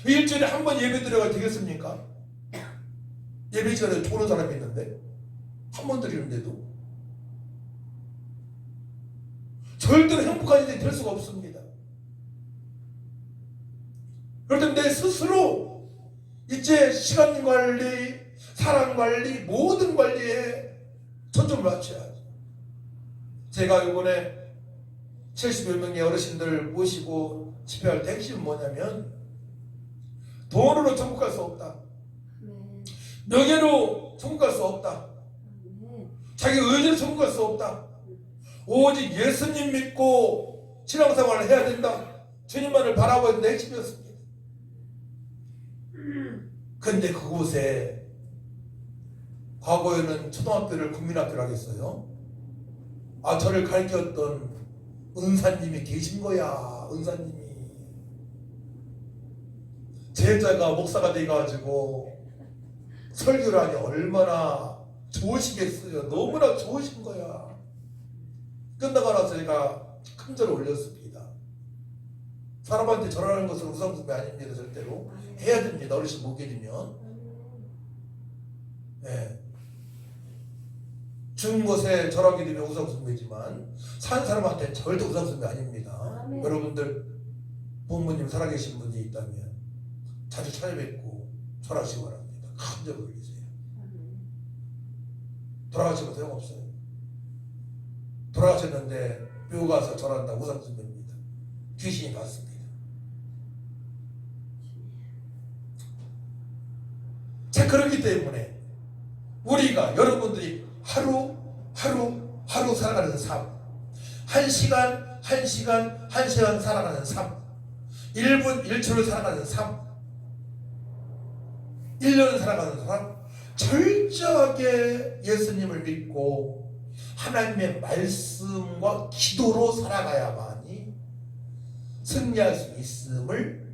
일주일에 한 번 예배 드려가 되겠습니까? 예배 시간에 좋은 사람이 있는데 한 번 드리는데도 절대로 행복한 인생이 될 수가 없습니다. 그럴 때 내 스스로 이제 시간 관리, 사람 관리, 모든 관리에 초점을 맞춰야죠. 제가 이번에 70여 명의 어르신들을 모시고 집회할 때 핵심은 뭐냐면 돈으로 천국 갈 수 없다. 명예로 천국 갈 수 없다. 자기 의지로 천국 갈 수 없다. 오직 예수님 믿고 신앙생활을 해야 된다. 주님만을 바라보는 데 핵심이었습니다. 근데 그곳에 과거에는 초등학교를 국민학교로 하겠어요. 저를 가르쳤던 은사님이 계신 거야. 은사님이 제자가 목사가 돼가지고 설교를 하니 얼마나 좋으시겠어요. 너무나 좋으신 거야. 끝나고 나서 제가 큰 절을 올렸습니다. 사람한테 절하는 것은 우상숭배 아닙니다. 절대로 해야 됩니다. 어르신 못 계시면. 네. 준 것에 절하게 되면 우상숭배지만 산 사람한테 절대 우상숭배 아닙니다. 아멘. 여러분들 부모님 살아계신 분이 있다면 자주 찾아뵙고 절하시기 바랍니다. 큰 절을 올리세요. 돌아가시면 소용없어요. 돌아가셨는데 묘 가서 절한다 우상숭배입니다. 귀신이 받습니다. 자, 그렇기 때문에 우리가 여러분들이 하루 살아가는 삶, 한 시간 살아가는 삶, 1분 1초를 살아가는 삶, 1년을 살아가는 삶, 철저하게 예수님을 믿고 하나님의 말씀과 기도로 살아가야만이 승리할 수 있음을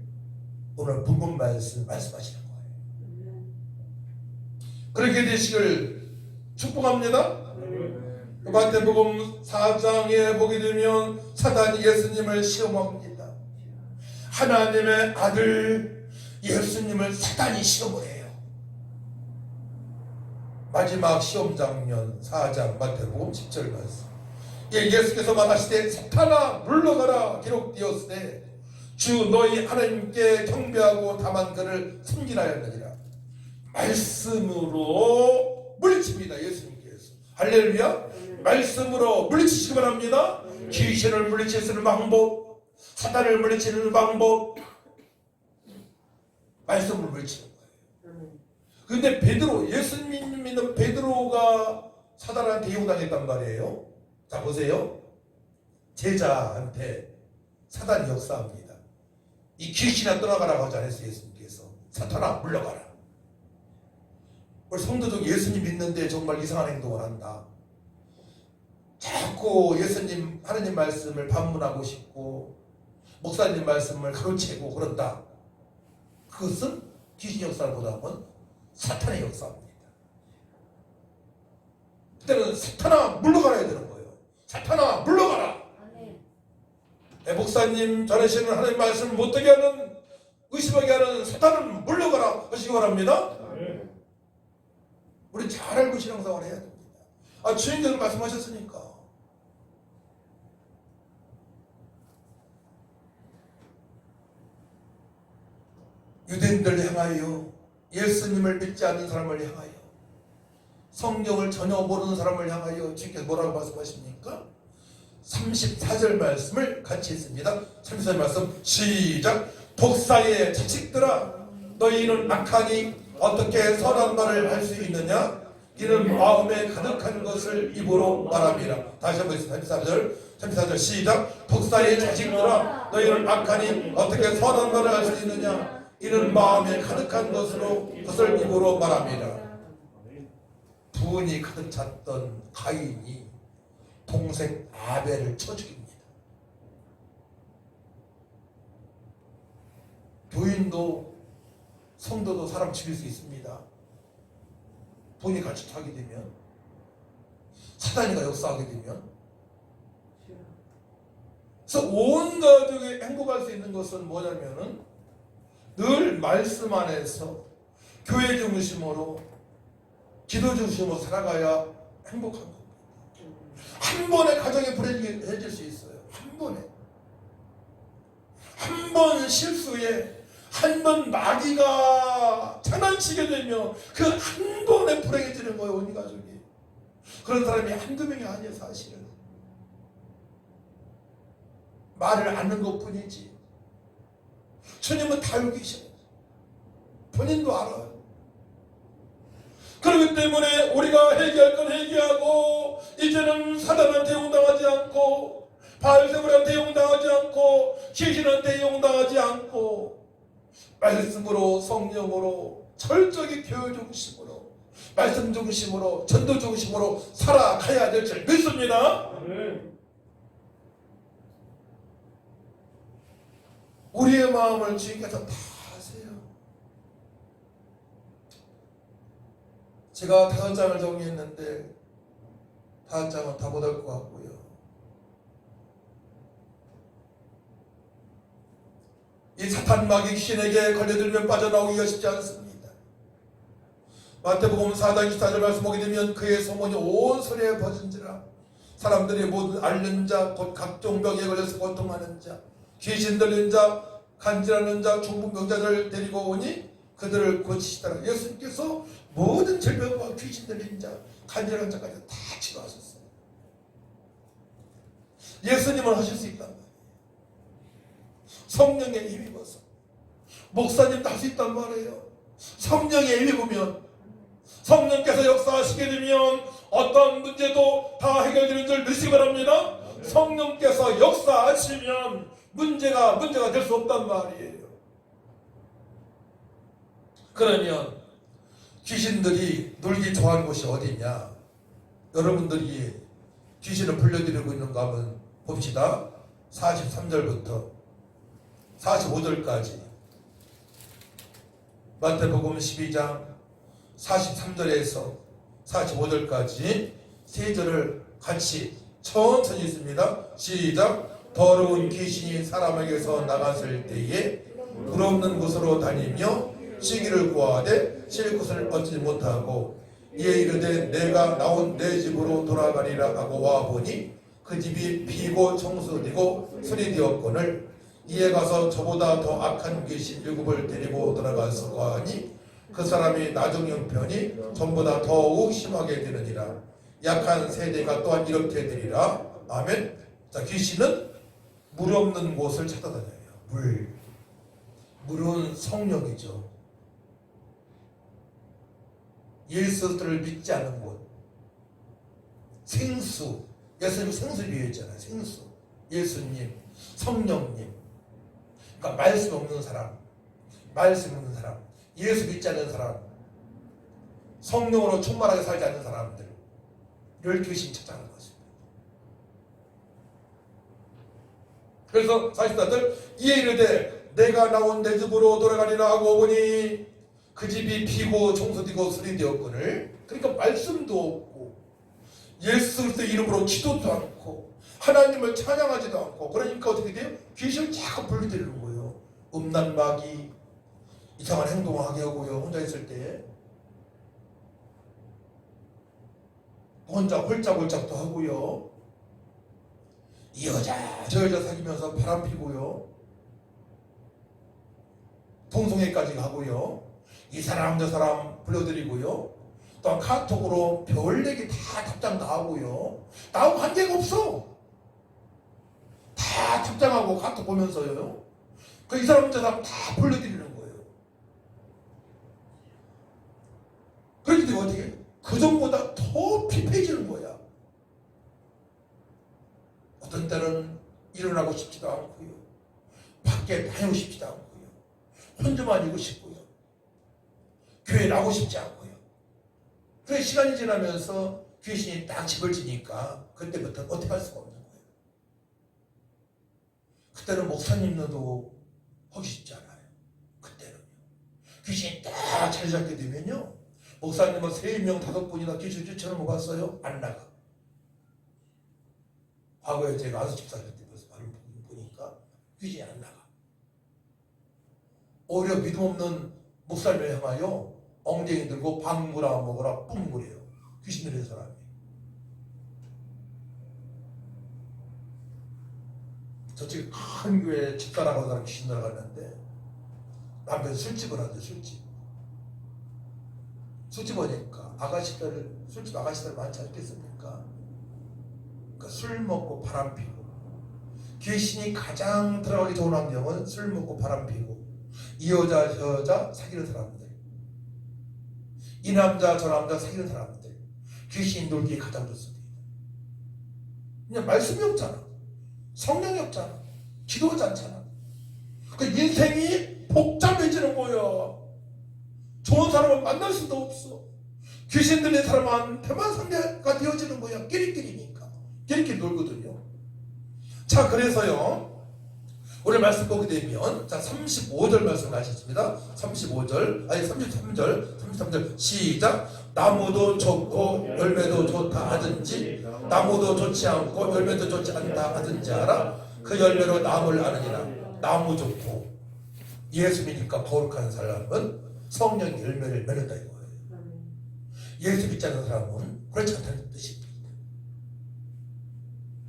오늘 본문 말씀하시는 거예요. 그렇게 되시길 축복합니다. 마태복음 4장에 보게 되면 사단이 예수님을 시험합니다. 하나님의 아들 예수님을 사단이 시험을 해요. 마지막 시험 장면 4장 마태복음 10절 말씀. 예수께서 말하시되 사탄아 물러가라 기록되었으되 주 너희 하나님께 경배하고 다만 그를 섬기나였느니라. 말씀으로 물리칩니다. 예수님께서. 할렐루야. 말씀으로 물리치시기 바랍니다. 귀신을 물리칠 수 있는 방법, 사단을 물리치는 방법, 말씀으로 물리치는 거예요. 근데 베드로, 예수님 믿는 베드로가 사단한테 이용당했단 말이에요. 자, 보세요. 제자한테 사단이 역사합니다. 이 귀신아 떠나가라고 하지 않았어요. 예수님께서. 사탄아 물러가라. 우리 성도들 예수님 믿는데 정말 이상한 행동을 한다. 자꾸 예수님 하나님 말씀을 반문하고 싶고 목사님 말씀을 가로채고 그런다. 그것은 귀신 역사보다는 사탄의 역사입니다. 그때는 사탄아 물러가라 해야 되는 거예요. 사탄아 물러가라. 목사님 전하시는 하나님 말씀을 못되게 하는 의심하게 하는 사탄은 물러가라 하시기 바랍니다. 우리 잘 알고 신앙생활을 해야 됩니다. 주님께서 말씀하셨으니까. 유대인들 향하여, 예수님을 믿지 않는 사람을 향하여, 성경을 전혀 모르는 사람을 향하여 주님께서 뭐라고 말씀하십니까? 34절 말씀을 같이 했습니다. 34절 말씀 시작. 독사의 자식들아 너희는 악하니 어떻게 선한 말을 할 수 있느냐? 이는 마음에 가득한 것을 입으로 말합니다. 다시 한번 34절 시작. 독사의 자식들아 너희는 악하니 어떻게 선한 말을 할 수 있느냐? 이는 마음에 가득한 것을 입으로 말합니다. 분이 가득 찼던 가인이 동생 아벨을 쳐 죽입니다. 교인도 성도도 사람 죽일 수 있습니다. 분이 같이 하게 되면, 사단이가 역사하게 되면. 그래서 온 가족이 행복할 수 있는 것은 뭐냐면은 늘 말씀 안에서 교회 중심으로 기도 중심으로 살아가야 행복한 겁니다. 한 번에 가정이 불행해질 수 있어요. 한 번에. 한 번 실수에, 한 번 마귀가 장난치게 되면 그 한 번에 불행해지는 거예요. 온 가족이. 그런 사람이 한두 명이 아니에요. 사실은. 말을 않는 것뿐이지. 주님은 다 알고 계셔요. 본인도 알아요. 그렇기 때문에 우리가 회개할 건 회개하고, 이제는 사단한테 이용당하지 않고, 바알세불한테 이용당하지 않고, 귀신한테 이용당하지 않고, 말씀으로 성령으로 철저히 교회 중심으로 말씀 중심으로 전도 중심으로 살아가야 될 줄 믿습니다. 우리의 마음을 주님께서 다 아세요. 제가 5장을 정리했는데 5장은 다 못할 것 같고요. 이 사탄 마귀 귀신에게 걸려들면 빠져나오기가 쉽지 않습니다. 마태복음 4장 24절 말씀 보게 되면 그의 소문이 온 소리에 퍼진지라 사람들이 모든 앓는 자 곧 각종 병에 걸려서 고통하는 자 귀신 들린 자 간질하는 자 중풍병자를 데리고 오니 그들을 고치시더라. 예수님께서 모든 질병과 귀신 들린 자 간질하는 자까지 다 치료하셨어요. 예수님은 하실 수 있단 말이에요. 성령에 힘입어서 목사님도 할 수 있단 말이에요. 성령에 힘입으면 성령께서 역사하시게 되면 어떤 문제도 다 해결되는 줄 믿으시기 바랍니다. 성령께서 역사하시면 문제가 될 수 없단 말이에요. 그러면 귀신들이 놀기 좋아하는 곳이 어디냐? 여러분들이 귀신을 불려드리고 있는가 한번 봅시다. 43절부터 45절까지 마태복음 12장 43절에서 45절까지 세 절을 같이 천천히 읽습니다. 시작. 더러운 귀신이 사람에게서 나갔을 때에 물 없는 곳으로 다니며 쉬기를 구하되 쉴 곳을 얻지 못하고 이에 이르되 내가 나온 내 집으로 돌아가리라 하고 와보니 그 집이 비고 청소되고 수리되었거늘 이에 가서 저보다 더 악한 귀신 7을 데리고 돌아가서 하니 그 사람이 나중 형편이 전보다 더욱 심하게 되느니라. 약한 세대가 또한 이렇게 되리라. 아멘. 자, 귀신은 물 없는 곳을 찾아다녀요. 물은 성령이죠. 예수를 믿지 않은 곳. 생수. 예수님 생수 비유했잖아요. 생수. 예수님, 성령님. 그러니까 말씀 없는 사람, 예수 믿지 않는 사람, 성령으로 충만하게 살지 않는 사람들을 귀신이 찾아가는 것입니다. 그래서 44절 이에 이르되 내가 나온 내 집으로 돌아가리라 하고 보니 그 집이 비고 청소되고 수리되었거늘. 그러니까 말씀도 없고 예수 그리스도의 이름으로 기도도 않고 하나님을 찬양하지도 않고 그러니까 어떻게 돼요? 귀신을 자꾸 불러들이는 거예요. 음란 마귀 이상한 행동을 하게 하고요. 혼자 있을 때 혼자 홀짝홀짝도 하고요. 이 여자 저 여자 사귀면서 바람 피고요. 동성애까지 가고요. 이 사람 저 사람 불러들이고요. 또한 카톡으로 별얘기 다 답장 다 하고요. 나하고 관계가 없어. 다 답장하고 카톡 보면서요. 이 사람 저 사람 다 불러들이는 거예요. 그런데 어떻게 그 전보다 더 피폐해지는 거야. 어떤 때는 일어나고 싶지도 않고요. 밖에 다니고 싶지도 않고요. 혼자만 있고 싶고요. 교회 나오고 싶지 않고요. 그래 시간이 지나면서 귀신이 딱 집을 지니까 그때부터 어떻게 할 수가 없는 거예요. 그때는 목사님도 하기 쉽지 않아요. 그때는요. 귀신이 딱 자리 잡게 되면요. 목사님은 3명 5분이나 귀신 쫓아오는 거 봤어요? 안 나가. 과거에 제가 안수집사할 때 보니까 귀신이 안 나가. 오히려 믿음 없는 목사님을 향하여 엉덩이 들고 방구라 먹으라 뿜 그래요. 귀신 들린 사람이. 저쪽에 큰 교회 집사라고 하는 사람이 귀신 들어갔는데 남편이 술집을 하는데 술집 하니까 술집 아가씨들 많지 않겠습니까? 그러니까 술 먹고 바람 피고 귀신이 가장 들어가기 좋은 환경은 술 먹고 바람 피고 이 여자 저 여자 사귀는 사람들, 이 남자 저 남자 사귀는 사람들, 귀신이 놀기에 가장 좋습니다. 그냥 말씀이 없잖아. 성령이 없잖아. 기도하지 않잖아. 그 인생이 복잡해지는 좋은 사람을 만날 수도 없어. 귀신 들린 사람한테만 상대가 되어지는 거야. 끼리끼리니까. 끼리끼리 놀거든요. 자, 그래서요, 오늘 말씀 보게 되면, 자, 35절 말씀 하셨습니다. 35절, 아니 33절, 시작. 나무도 좋고 열매도 좋다 하든지, 나무도 좋지 않고 열매도 좋지 않다 하든지 알아. 그 열매로 나무를 아느니라. 나무 좋고 예수 믿으니까 거룩한 사람은 성령의 열매를 맺는다 이거예요. 예수 믿지 않는 사람은 그렇지 않다는 뜻입니다.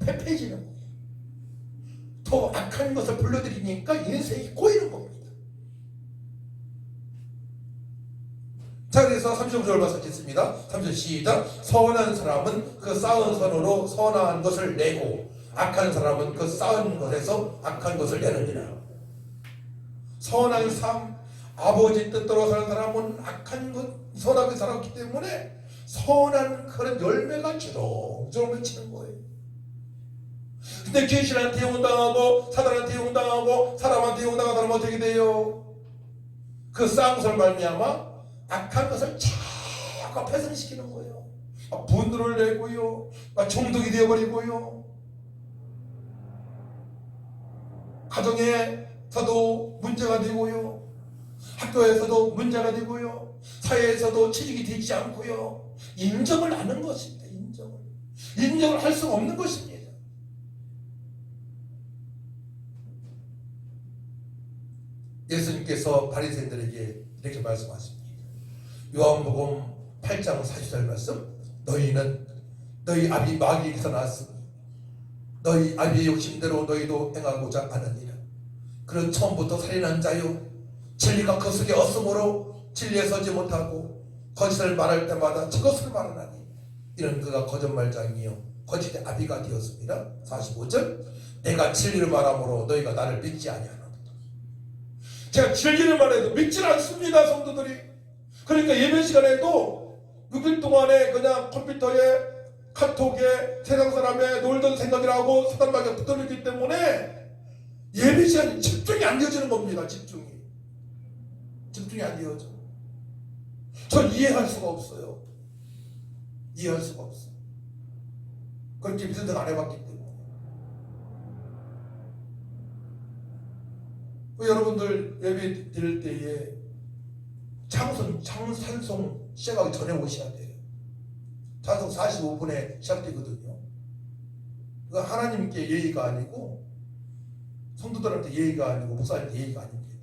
패패해지는 거예요. 더 악한 것을 불러들이니까 인생이 꼬이는 겁니다. 자, 그래서 35절 말씀 듣습니다. 30절 시작. 선한 사람은 그 쌓은 선으로 선한 것을 내고 악한 사람은 그 쌓은 것에서 악한 것을 내느니라. 선한 삶, 아버지 뜻대로 사는 사람은 악한 것, 선하게 살았기 때문에 선한 그런 열매가 주렁주렁 맺히는 거예요. 근데 귀신한테 용당하고 사단한테 용당하고 사람한테 용당한 사람은 어떻게 돼요? 그 쌓은 것을 말미암아 악한 것을 자꾸 배선시키는 거예요. 분노를 내고요, 중독이 되어버리고요, 가정에서도 문제가 되고요, 학교에서도 문제가 되고요, 사회에서도 취직이 되지 않고요, 인정을 안 하는 것입니다. 인정을 할 수가 없는 것입니다. 예수님께서 바리새인들에게 이렇게 말씀하십니다. 요한복음 8장 40절 말씀. 너희는 너희 아비 마귀에게서 났으니 너희 아비의 욕심대로 너희도 행하고자 하느니라. 그는 처음부터 살인한 자요, 진리가 그 속에 없으므로 진리에 서지 못하고 거짓을 말할 때마다 저것을 말하나니 이는 그가 거짓말장이요 거짓의 아비가 되었습니다. 45절. 내가 진리를 말하므로 너희가 나를 믿지 아니하노라. 제가 진리를 말해도 믿질 않습니다, 성도들이. 그러니까 예배 시간에도 6일 동안에 그냥 컴퓨터에 카톡에 세상 사람의 놀던 생각이라고 사단마귀가 붙어있기 때문에 예배 시간이 집중이 안 되어지는 겁니다. 집중이 안 되어져. 전 이해할 수가 없어요. 이해할 수가 없어요. 그렇게 믿는 생 안 해봤기 때문에. 여러분들 예배 드릴 때에 찬송 시작하기 전에 오셔야 돼요. 찬송 45분에 시작되거든요. 그건 하나님께 예의가 아니고 성도들한테 예의가 아니고 목사님한테 예의가 아닙니다.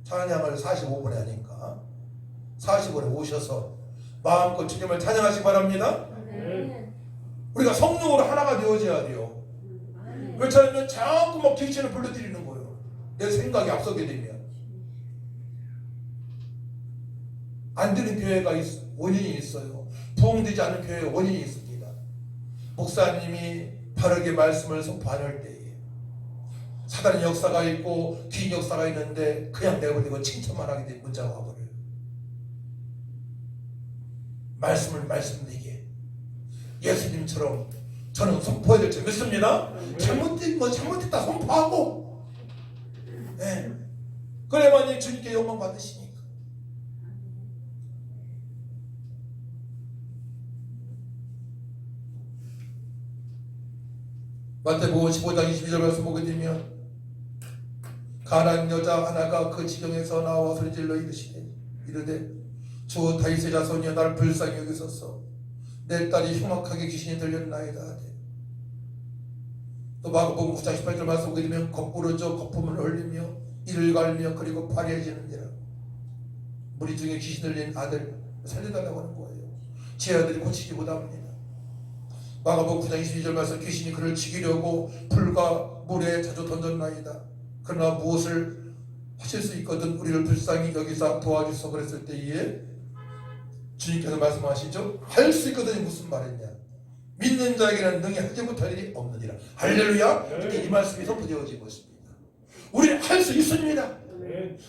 찬양을 45분에 하니까 40분에 오셔서 마음껏 주님을 찬양하시기 바랍니다. 우리가 성령으로 하나가 되어져야 돼요. 그렇지 않으면 자꾸 막 귀신을 불러들이는 거예요. 내 생각이 앞서게 되면. 안 되는 교회가 원인이 있어요. 부흥되지 않는 교회에 원인이 있습니다. 목사님이 바르게 말씀을 선포할 때에 사단의 역사가 있고 귀인 역사가 있는데 그냥 내버리고 칭찬만 하게 되면 문제가 와버려요. 말씀을 말씀드리게 예수님처럼 저는 선포해야 될 줄 믿습니다. 잘못했다 선포하고, 네. 그래야만이 주님께 영광 받으시니까. 마태복음 15장 22절 말씀 보게 되면 가난 여자 하나가 그 지경에서 나와 소리질러 이르되 주 다윗의 자손이여 나를 불쌍히 여기소서. 내 딸이 흉악하게 귀신이 들렸나이다. 또 마가복음 9장 18절 말씀 보게 되면 거꾸러져 거품을 흘리며 이를 갈며 그리고 파리해지는지라. 무리 중에 귀신 들린 아들 살려달라고 하는 거예요. 제 아들이 고치지 못합니다. 마가복음 9장 22절 말씀. 귀신이 그를 죽이려고 불과 물에 자주 던졌나이다. 그러나 무엇을 하실 수 있거든 우리를 불쌍히 여기서 도와주소. 그랬을 때에 주님께서 말씀하시죠. 할 수 있거든이 무슨 말이냐. 믿는 자에게는 능히 하지 못할 일이 없느니라. 할렐루야. 이 말씀이 선포되어진 것입니다. 우리는 할 수 있습니다.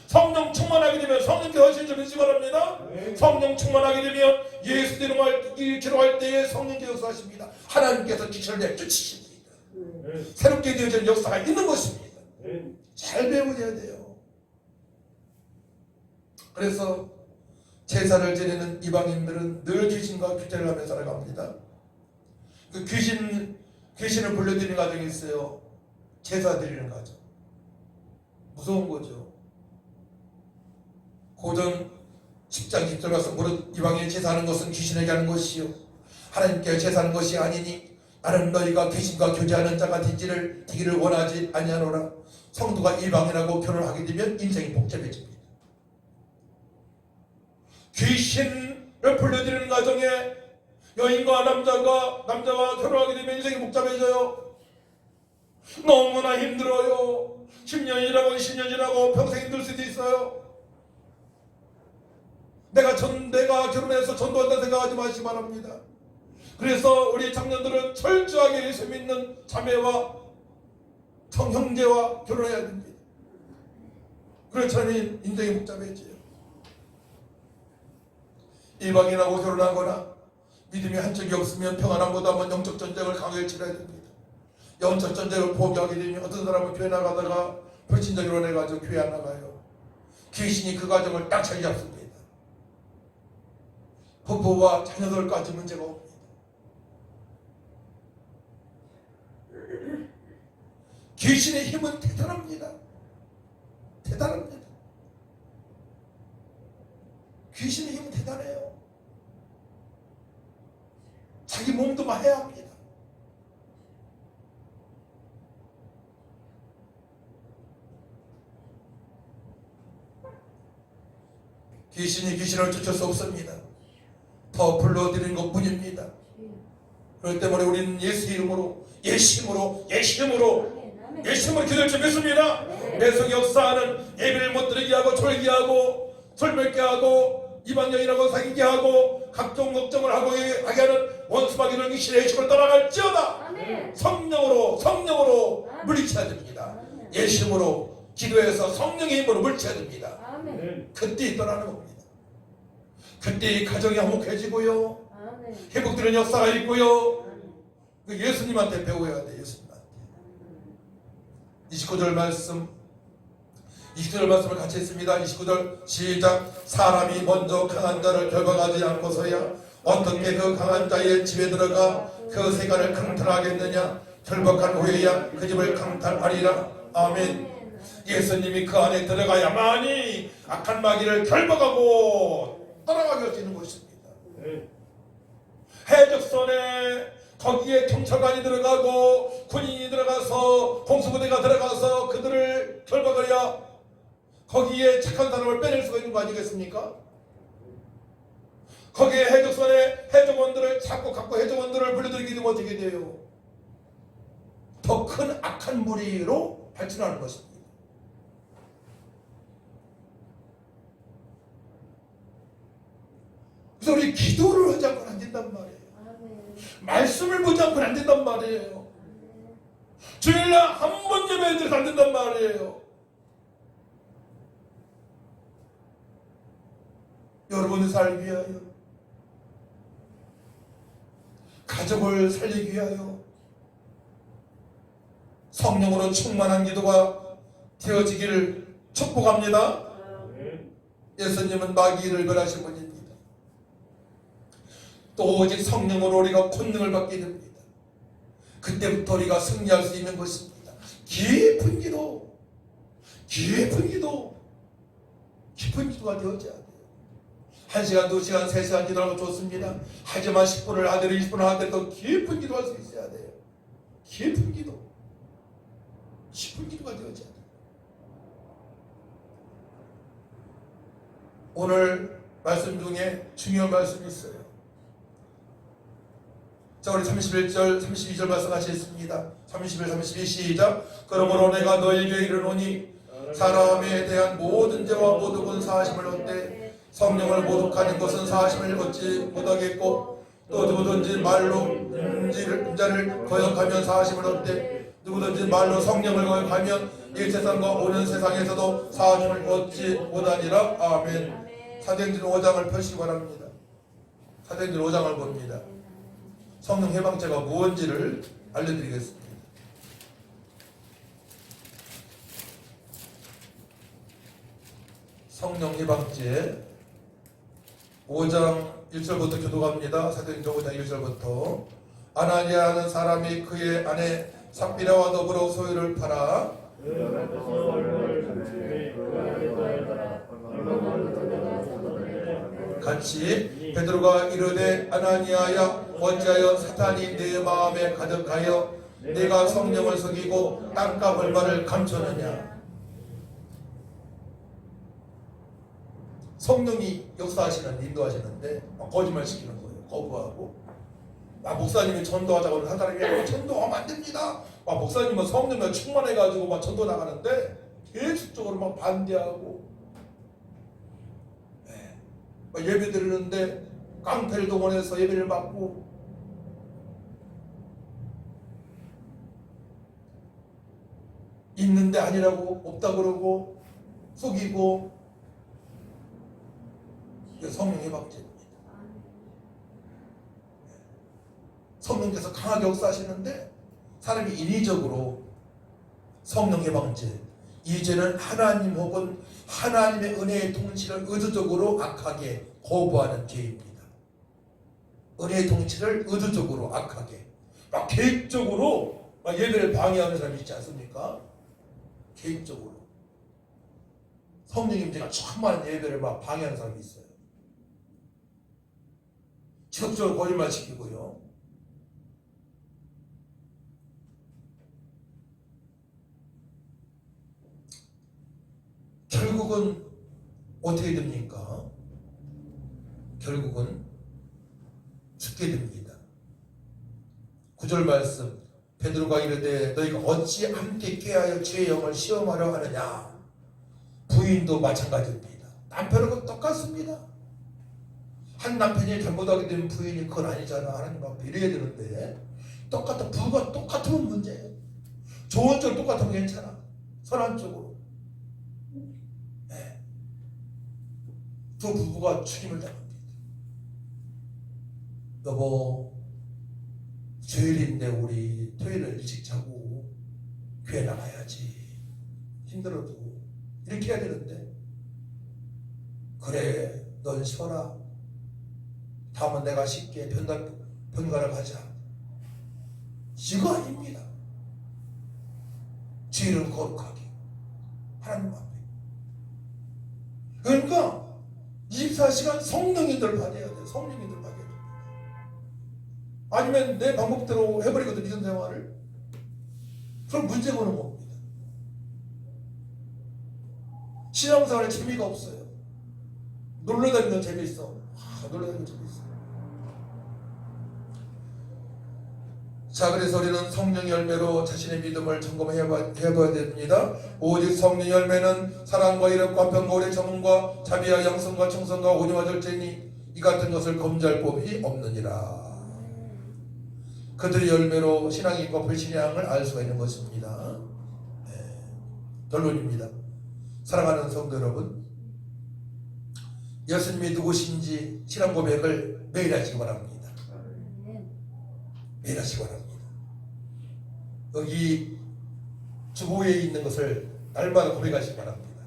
성령 충만하게 되면 성령께서 하신 줄 믿지 바랍니다. 성령 충만하게 되면 예수 기도할 때에 성령께서 역사하십니다. 하나님께서 귀신을 내쫓으십니다. 새롭게 되어진 역사가 있는 것입니다. 잘 배워야 돼요. 그래서 제사를 지내는 이방인들은 늘 귀신과 교제를 하며 살아갑니다. 그 귀신을 불러들이는 과정이 있어요. 제사 드리는 과정. 무서운 거죠. 고전 10장 10절 가서 무릇 이방인이 제사하는 것은 귀신에게 하는 것이요 하나님께 제사하는 것이 아니니 나는 너희가 귀신과 교제하는 자가 되기를 원하지 아니하노라. 성도가 이방인하고 결혼하게 되면 인생이 복잡해집니다. 귀신을 불러들이는 과정에 여인과 남자와 결혼하게 되면 인생이 복잡해져요. 너무나 힘들어요. 10년 지나고 20년 지나고 평생 힘들 수도 있어요. 내가 결혼해서 전도한다 생각하지 마시기 바랍니다. 그래서 우리 청년들은 철저하게 예수 믿는 자매와 형제와 결혼해야 됩니다. 그렇지 않으면 인생이 복잡해져요. 이방인하고 결혼하거나 믿음이 한쪽이 없으면 평안함보다는 영적 전쟁을 강하게 치러야 됩니다. 영적 전쟁을 포기하게 되면 어떤 사람은 교회 나가다가 불신자 결혼해가지고 교회 안 나가요. 귀신이 그 과정을 딱 자리 잡습니다. 부부와 자녀들까지 문제가 옵니다. 귀신의 힘은 대단합니다. 대단합니다. 귀신의 힘은 대단해요. 자기 몸도 마해야 합니다. 귀신이 귀신을 쫓을 수 없습니다. 더 불러드리는 것뿐입니다. 그렇기 때문에 우리는 예수 이름으로 예심으로 기도를 좀 했습니다. 계속 역사하는 예배를 못 드리게 하고 졸게 하고 설멸게 하고 이방여인하고 사귀게 하고 각종 걱정을 하게 하는 원수마귀는 귀신의 힘을 떠나갈지어다. 성령으로 물리쳐야 됩니다. 예심으로 기도해서 성령의 힘으로 물리쳐야 됩니다. 그때 떠나는 겁니다. 그때 가정이 화목해지고요. 회복되는 역사가 있고요. 예수님한테 배워야 돼. 예수님한테. 29절 말씀을 같이 했습니다. 29절 시작. 사람이 먼저 강한 자를 결박하지 않고서야 어떻게 그 강한 자의 집에 들어가 그 세간을 강탈하겠느냐. 결박한 후에야 그 집을 강탈하리라. 아멘. 예수님이 그 안에 들어가야만이 악한 마귀를 결박하고 떠나가게 할 수 있는 것입니다. 해적선에 거기에 경찰관이 들어가고 군인이 들어가서 공수부대가 들어가서 그들을 결박하여 거기에 착한 사람을 빼낼 수가 있는 거 아니겠습니까? 거기에 해적선에 해적원들을 잡고 갖고 해적원들을 불러들이게 되면 어떻게 돼요? 더 큰 악한 무리로 발전하는 것입니다. 그래서 우리 기도를 하지 않고는 안 된단 말이에요. 말씀을 보지 않고는 안 된단 말이에요. 주일날 한 번 예배해도 안 된단 말이에요. 여러분을 살기 위하여, 가족을 살리기 위하여 성령으로 충만한 기도가 되어지기를 축복합니다. 예수님은 마귀를 멸하신 분입니다. 또 오직 성령으로 우리가 권능을 받게 됩니다. 그때부터 우리가 승리할 수 있는 것입니다. 깊은 기도가 되어져야 돼요. 1시간, 2시간, 3시간 기도하는 거 좋습니다. 하지만 10분을 하더라도 20분을 하더라도 깊은 기도할 수 있어야 돼요. 깊은 기도가 되어져야 돼요. 오늘 말씀 중에 중요한 말씀이 있어요. 자, 우리 31절, 32절 말씀 같이 읽습니다. 31, 32 시작. 그러므로 내가 너에게 이르노니 사람에 대한 모든 죄와 모든 사하심을 얻되 성령을 모독하는 것은 사하심을 얻지 못하겠고 또 누구든지 말로 자를 거역하면 사하심을 얻되 누구든지 말로 성령을 거역하면 이 세상과 오는 세상에서도 사하심을 얻지 못하니라. 아멘. 사도행전 5장을 펴시기 바랍니다. 사도행전 5장을 봅니다. 성령 해방죄가 무엇인지를 알려드리겠습니다. 성령 예방죄 5장 1절부터 교독합니다. 사도행전 5장 1절부터 아나니아는 사람이 그의 아내 삽비라와 더불어 소유를 팔아 같이 베드로가 이르되 아나니아야 어찌하여 사탄이 내 마음에 가득하여 내가 성령을 속이고 땅값 얼마를 감추느냐. 성령이 역사하시는 인도하시는데 거짓말 시키는 거예요. 거부하고 목사님이 전도하자고 한 사람이 전도하면 안 됩니다. 목사님은 성령과 충만해가지고 막 전도 나가는데 계속적으로 막 반대하고 예배 드리는데 깡패를 동원해서 예배를 받고 있는데 아니라고 없다 그러고 속이고 이게 성령 예방죄입니다. 성령께서 강하게 역사하시는데 사람이 인위적으로 성령 예방죄 이 죄는 하나님 혹은 하나님의 은혜의 통치를 의도적으로 악하게 거부하는 죄입니다. 은혜의 통치를 의도적으로 악하게 막 계획적으로 막 예배를 방해하는 사람이 있지 않습니까? 계획적으로 성령 임재가 충만한 예배를 막 방해하는 사람이 있어요. 지속적으로 거짓말 시키고요. 결국은 어떻게 됩니까? 결국은 죽게 됩니다. 9절 말씀 베드로가 이르되 너희가 어찌 함께 꾀하여 주의 영을 시험하려 하느냐. 부인도 마찬가지입니다. 남편은 똑같습니다. 한 남편이 잘못하게 되면 부인이 그건 아니잖아 하나님 앞에 이래야 되는데 똑같아. 부부가 똑같으면 문제예요. 좋은 쪽으로 똑같으면 괜찮아. 선한 쪽으로. 두 부부가 죽임을 당합니다. 여보 주일인데 우리 토요일을 일찍 자고 교회 나가야지. 힘들어도 이렇게 해야 되는데 그래 넌 쉬어라. 다음은 내가 쉽게 병가를 가자. 이거 아닙니다. 주일은 거룩하게 하나님 앞에. 그러니까 24시간 성령님들 받아야 돼요. 성령님들 받아야 돼요. 아니면 내 방법대로 해버리거든 믿음 생활을. 그럼 문제 보는 겁니다. 신앙생활에 재미가 없어요. 놀러다니는 재미있어. 놀러다니는 재미있어. 자, 그래서 우리는 성령 열매로 자신의 믿음을 점검해봐야 됩니다. 오직 성령 열매는 사랑과 이력과 평가오래 정음과 자비와 양성과 청성과 온유와 절제니 이 같은 것을 검증할 법이 없느니라. 그들의 열매로 신앙인과 불신앙을 알 수가 있는 것입니다. 결론입니다. 사랑하는 성도 여러분, 예수님이 누구신지 신앙 고백을 매일 하시기 바랍니다. 매일 하시기 바랍니다. 여기 주보에 있는 것을 날마다 고백하시기 바랍니다.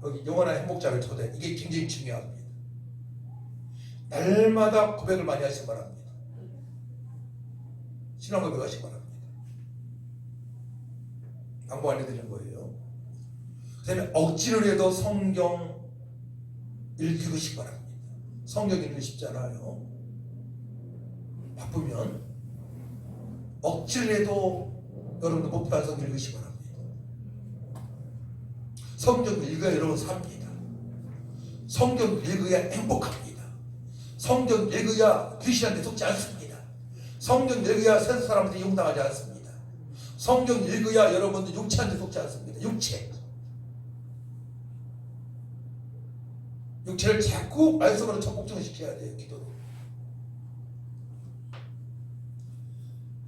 여기 영원한 행복자를 초대, 이게 굉장히 중요합니다. 날마다 고백을 많이 하시기 바랍니다. 신앙 고백하시기 바랍니다. 방법 알려드리는 거예요. 그 다음에 억지로 해도 성경 읽으시기 바랍니다. 성경 읽으시잖아요. 바쁘면 억지로 해도 여러분들 목표한 성경 읽으시기 바랍니다. 성경 읽어야 여러분 삽니다. 성경 읽어야 행복합니다. 성경 읽어야 귀신한테 속지 않습니다. 성경 읽어야 세상 사람한테 용당하지 않습니다. 성경 읽어야 여러분들 육체한테 속지 않습니다. 육체를 자꾸 말씀으로 적극적시켜야 돼요. 기도로.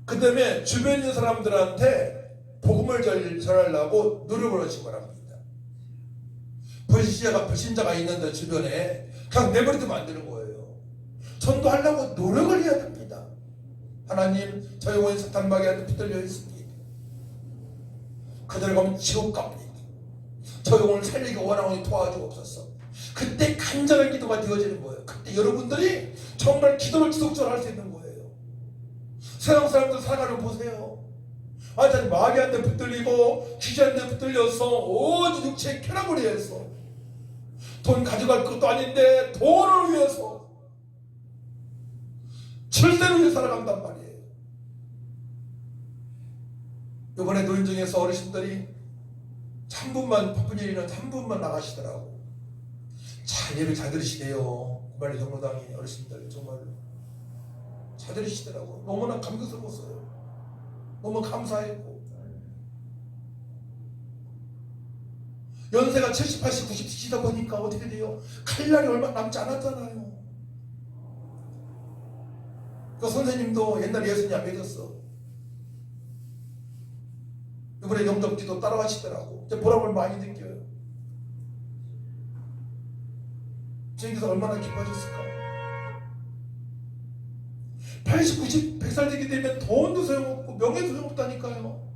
그 다음에 주변 있는 사람들한테 복음을 전하려고 노력을 하시기 바랍니다. 불신자가 있는데 주변에 그냥 내버려두면 안 되는 거예요. 전도하려고 노력을 해야 됩니다. 하나님, 저 영혼이 사탄 마귀한테 붙들려 있습니다. 그들 가면 지옥 갑니다. 저 영혼을 살리기 원하오니 도와주옵소서. 그때 간절한 기도가 되어지는 거예요. 그때 여러분들이 정말 기도를 지속적으로 할 수 있는 거예요. 세상 사람들 살아가는 보세요. 완전히 마귀한테 붙들리고 귀신한테 붙들려서 오직 육체의 쾌락을 위해서, 돈 가져갈 것도 아닌데 돈을 위해서 절대로 위해 살아간단 말이에요. 이번에 노인정에서 어르신들이 3분만, 바쁜 일이는 3분만 나가시더라고. 참 예배 잘 들으시네요. 구말리 경로당이 어르신들 정말 잘 들으시더라고. 너무나 감격스러웠어요. 너무 감사했고, 연세가 70, 80, 90 되시다 보니까 어떻게 돼요? 갈 날이 얼마 남지 않았잖아요. 그 선생님도 옛날에 예수님 안 믿었어. 이번에 영접기도 따라하시더라고. 이제 보람을 많이 느껴요. 주님께서 얼마나 기뻐하셨을까. 80, 90, 100살 되게 되면 돈도 소용없고 명예도 소용없다니까요.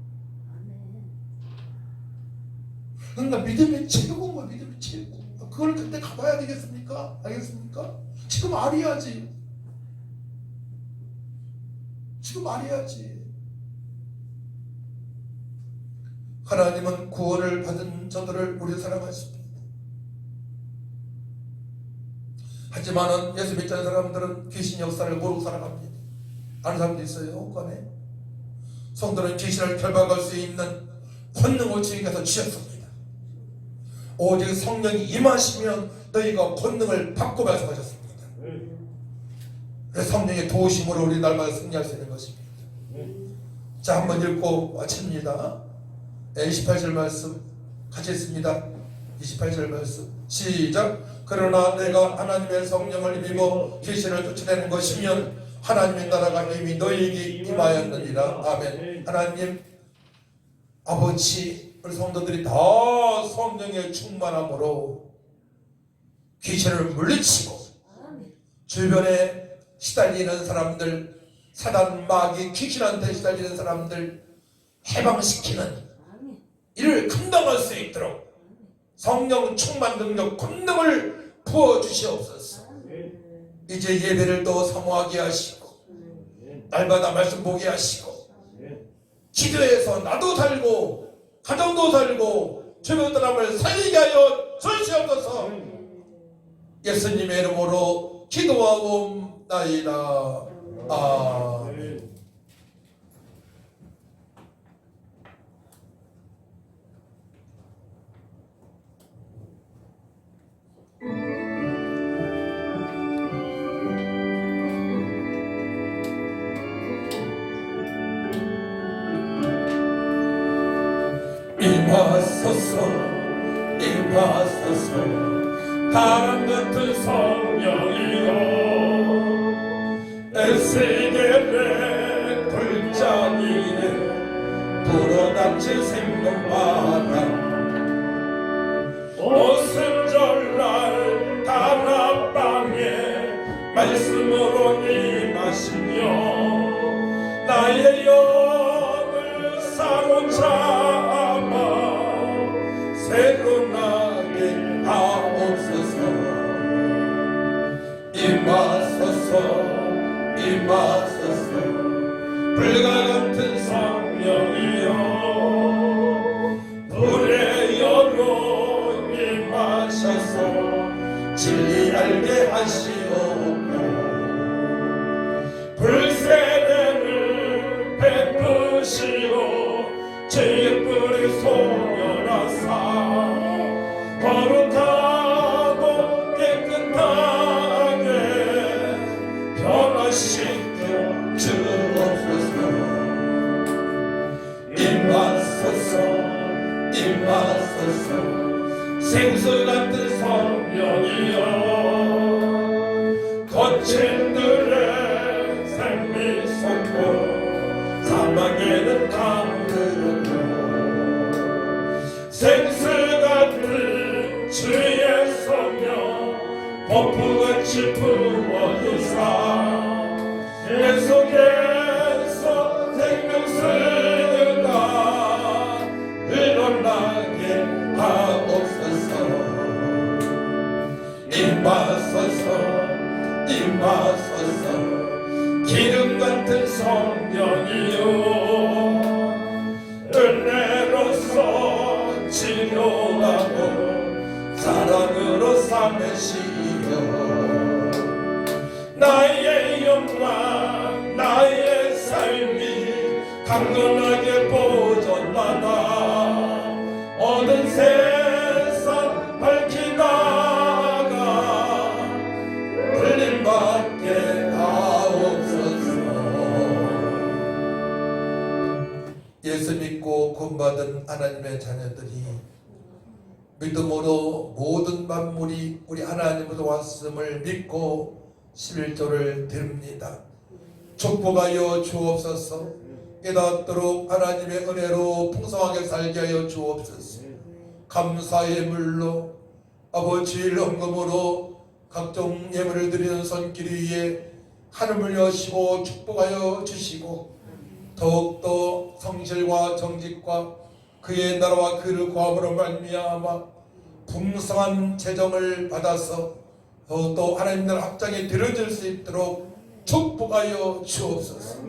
그러니까 믿음이 최고인 거야. 믿음이 최고. 그걸 그때 가봐야 되겠습니까? 알겠습니까? 지금 알아야지. 지금 알아야지. 하나님은 구원을 받은 저들을 우리 사랑하십니다. 하지만은 예수 믿지 않는 사람들은 귀신 역사를 모르고 살아갑니다. 아는 사람도 있어요. 그 안에 성도는 귀신을 결박할 수 있는 권능을 주님께서 주셨습니다. 오직 성령이 임하시면 너희가 권능을 받고 말씀하셨습니다. 그래서 성령의 도우심으로 우리 날마다 승리할 수 있는 것입니다. 자, 한번 읽고 마칩니다. 28절 말씀 같이 읽습니다. 28절 말씀 시작. 그러나 내가 하나님의 성령을 입고 귀신을 쫓아내는 것이면 하나님의 나라가 이미 너희에게 임하였느니라. 아멘. 하나님 아버지, 우리 성도들이 다 성령의 충만함으로 귀신을 물리치고 주변에 시달리는 사람들, 사단 마귀 귀신한테 시달리는 사람들 해방시키는 이를 감당할 수 있도록 성령 충만 능력 권능을 부어주시옵소서. 이제 예배를 더 사모하게 하시고 날마다 말씀 보게 하시고 기도해서 나도 살고 가정도 살고 주변 사람을 살리게 하여 주시옵소서. 예수님의 이름으로 기도하옵나이다. 아멘. 임하소서 임하소서 바람 같은 성령이여 에스겔의 불장이네 불어닥칠 생명바람 오순절날 다락방에 말씀으로 임하시며 나의 영을 사로잡아 새로 나게 하옵소서. 임하소서 임하소서 불과 같은 성령이여 불의 여로 임하셔서 진리 알게 하시옵고 불세례를 베푸시오 죄의 뿌리 소멸하사 거룩하고 깨끗하게 변화시켜 주옵소서. 임하소서 임하소서 생수 같은 성령이여 거친들의 생미 솟고 사막에는 강들었고 생수 같은 주의 성령 폭풍같이 부어주사 계속해서 생명수가 일어나게 하옵소서. 임하소서 임하소서 기름 같은 성령이여 은혜로서 치료하고 사랑으로 삼으시며 나의 영광 나의 삶이 강건하게 보존받아 어두운 세상 밝히다가 불림받게 하옵소서. 예수 믿고 구원받은 하나님의 자녀들이 믿음으로 모든 만물이 우리 하나님으로 왔음을 믿고 11조를 드립니다. 축복하여 주옵소서. 깨닫도록 하나님의 은혜로 풍성하게 살게 하여 주옵소서. 감사의 물로 아버지의 헌금으로 각종 예물을 드리는 손길 위에 하늘을 여시고 축복하여 주시고 더욱더 성실과 정직과 그의 나라와 그를 구함으로 말미암아 풍성한 재정을 받아서 더욱더 하나님 나라 확장에 들어질 수 있도록 축복하여 주옵소서.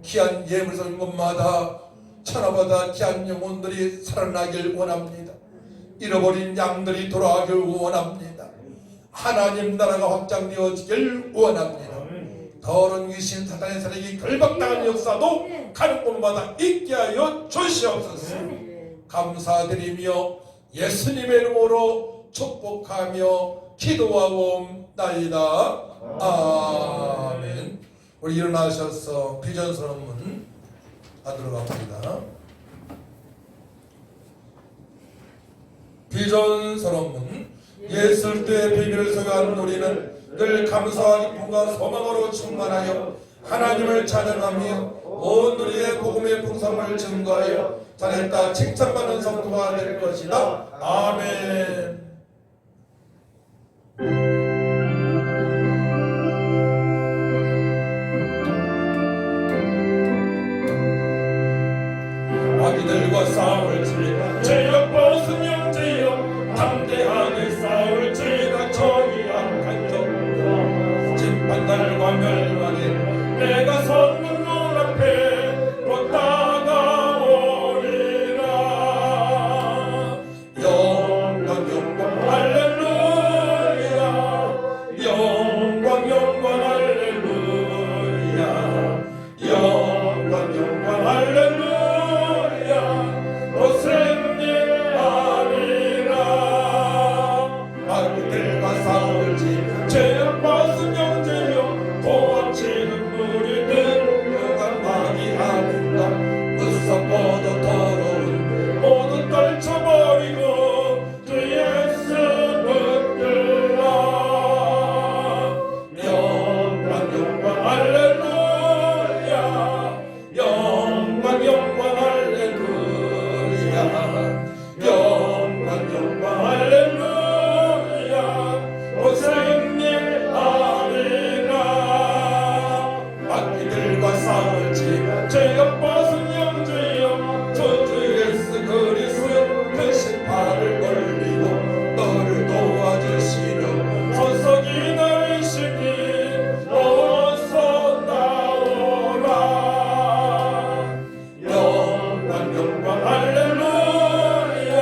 귀한 예물 드리는 곳마다 천하보다 귀한 영혼들이 살아나길 원합니다. 잃어버린 양들이 돌아가길 원합니다. 하나님 나라가 확장되어지길 원합니다. 더러운 귀신 사탄의 세력이 결박당한 역사도 가는 곳마다 있게 하여 주시옵소서. 감사드리며 예수님의 이름으로 축복하며 기도하옵나이다. 아멘. 우리 일어나셔서 비전 선언문 하도록 합니다. 비전 선언문. 예술 때의 비밀을 소유한 우리는 늘 감사와 기쁨과 소망으로 충만하여 하나님을 찬양하며 온 우리의 복음의 풍성을 증거하여 잘했다 칭찬받는 성도가 될 것이다. 아멘. 아기들과 싸울지 죄악 벗은 형제여 담대하게 싸울지가 정의한 간격 심판날과 멸망에 내가 섰는 눈앞에 곧 다가오리라. 영광 영광 할렐루야 영광 영광 할렐루야 영광 영광 할렐루야 또 승리하리라. 아기들과 싸울지 죄악 벗은 형제여 도망치는 무리들 그가 마귀하는가 무섭고도 더러운 모두 떨쳐버리고 주 예수 붙들라. 영광 영광 할렐루야 영광 영광 할렐루야 영광 영광 할렐루야 오 승리하리라. 악기들과 싸울지 죄악 벗은 형제여 저주 예수 그리스도 그 심판을 걸리고 너를 도와주시려 손석이 나으시니 어서 나오라. 영광 영광 할렐루야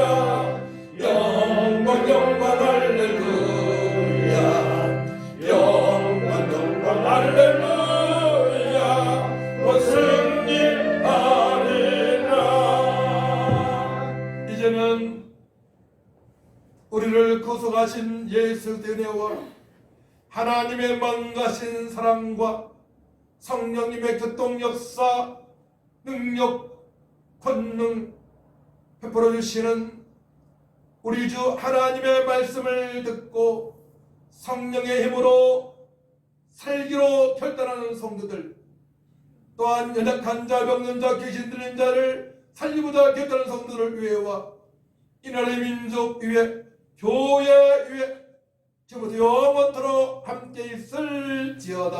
영광 영광 할렐루야 영광 영광 할렐루야 오 승리하리라. 이제는 우리를 구속하신 예수 은혜와 하나님의 만가신 사랑과 성령님의 교통 역사 능력 권능 베풀어 주시는 우리 주 하나님의 말씀을 듣고 성령의 힘으로 살기로 결단하는 성도들, 또한 연약한 자, 병든 자, 귀신 들린 자를 살리고자 결단하는 성도들을 위해와 이 나라의 민족 위에 교회 위에 지금부터 영원토록 함께 있을지어다.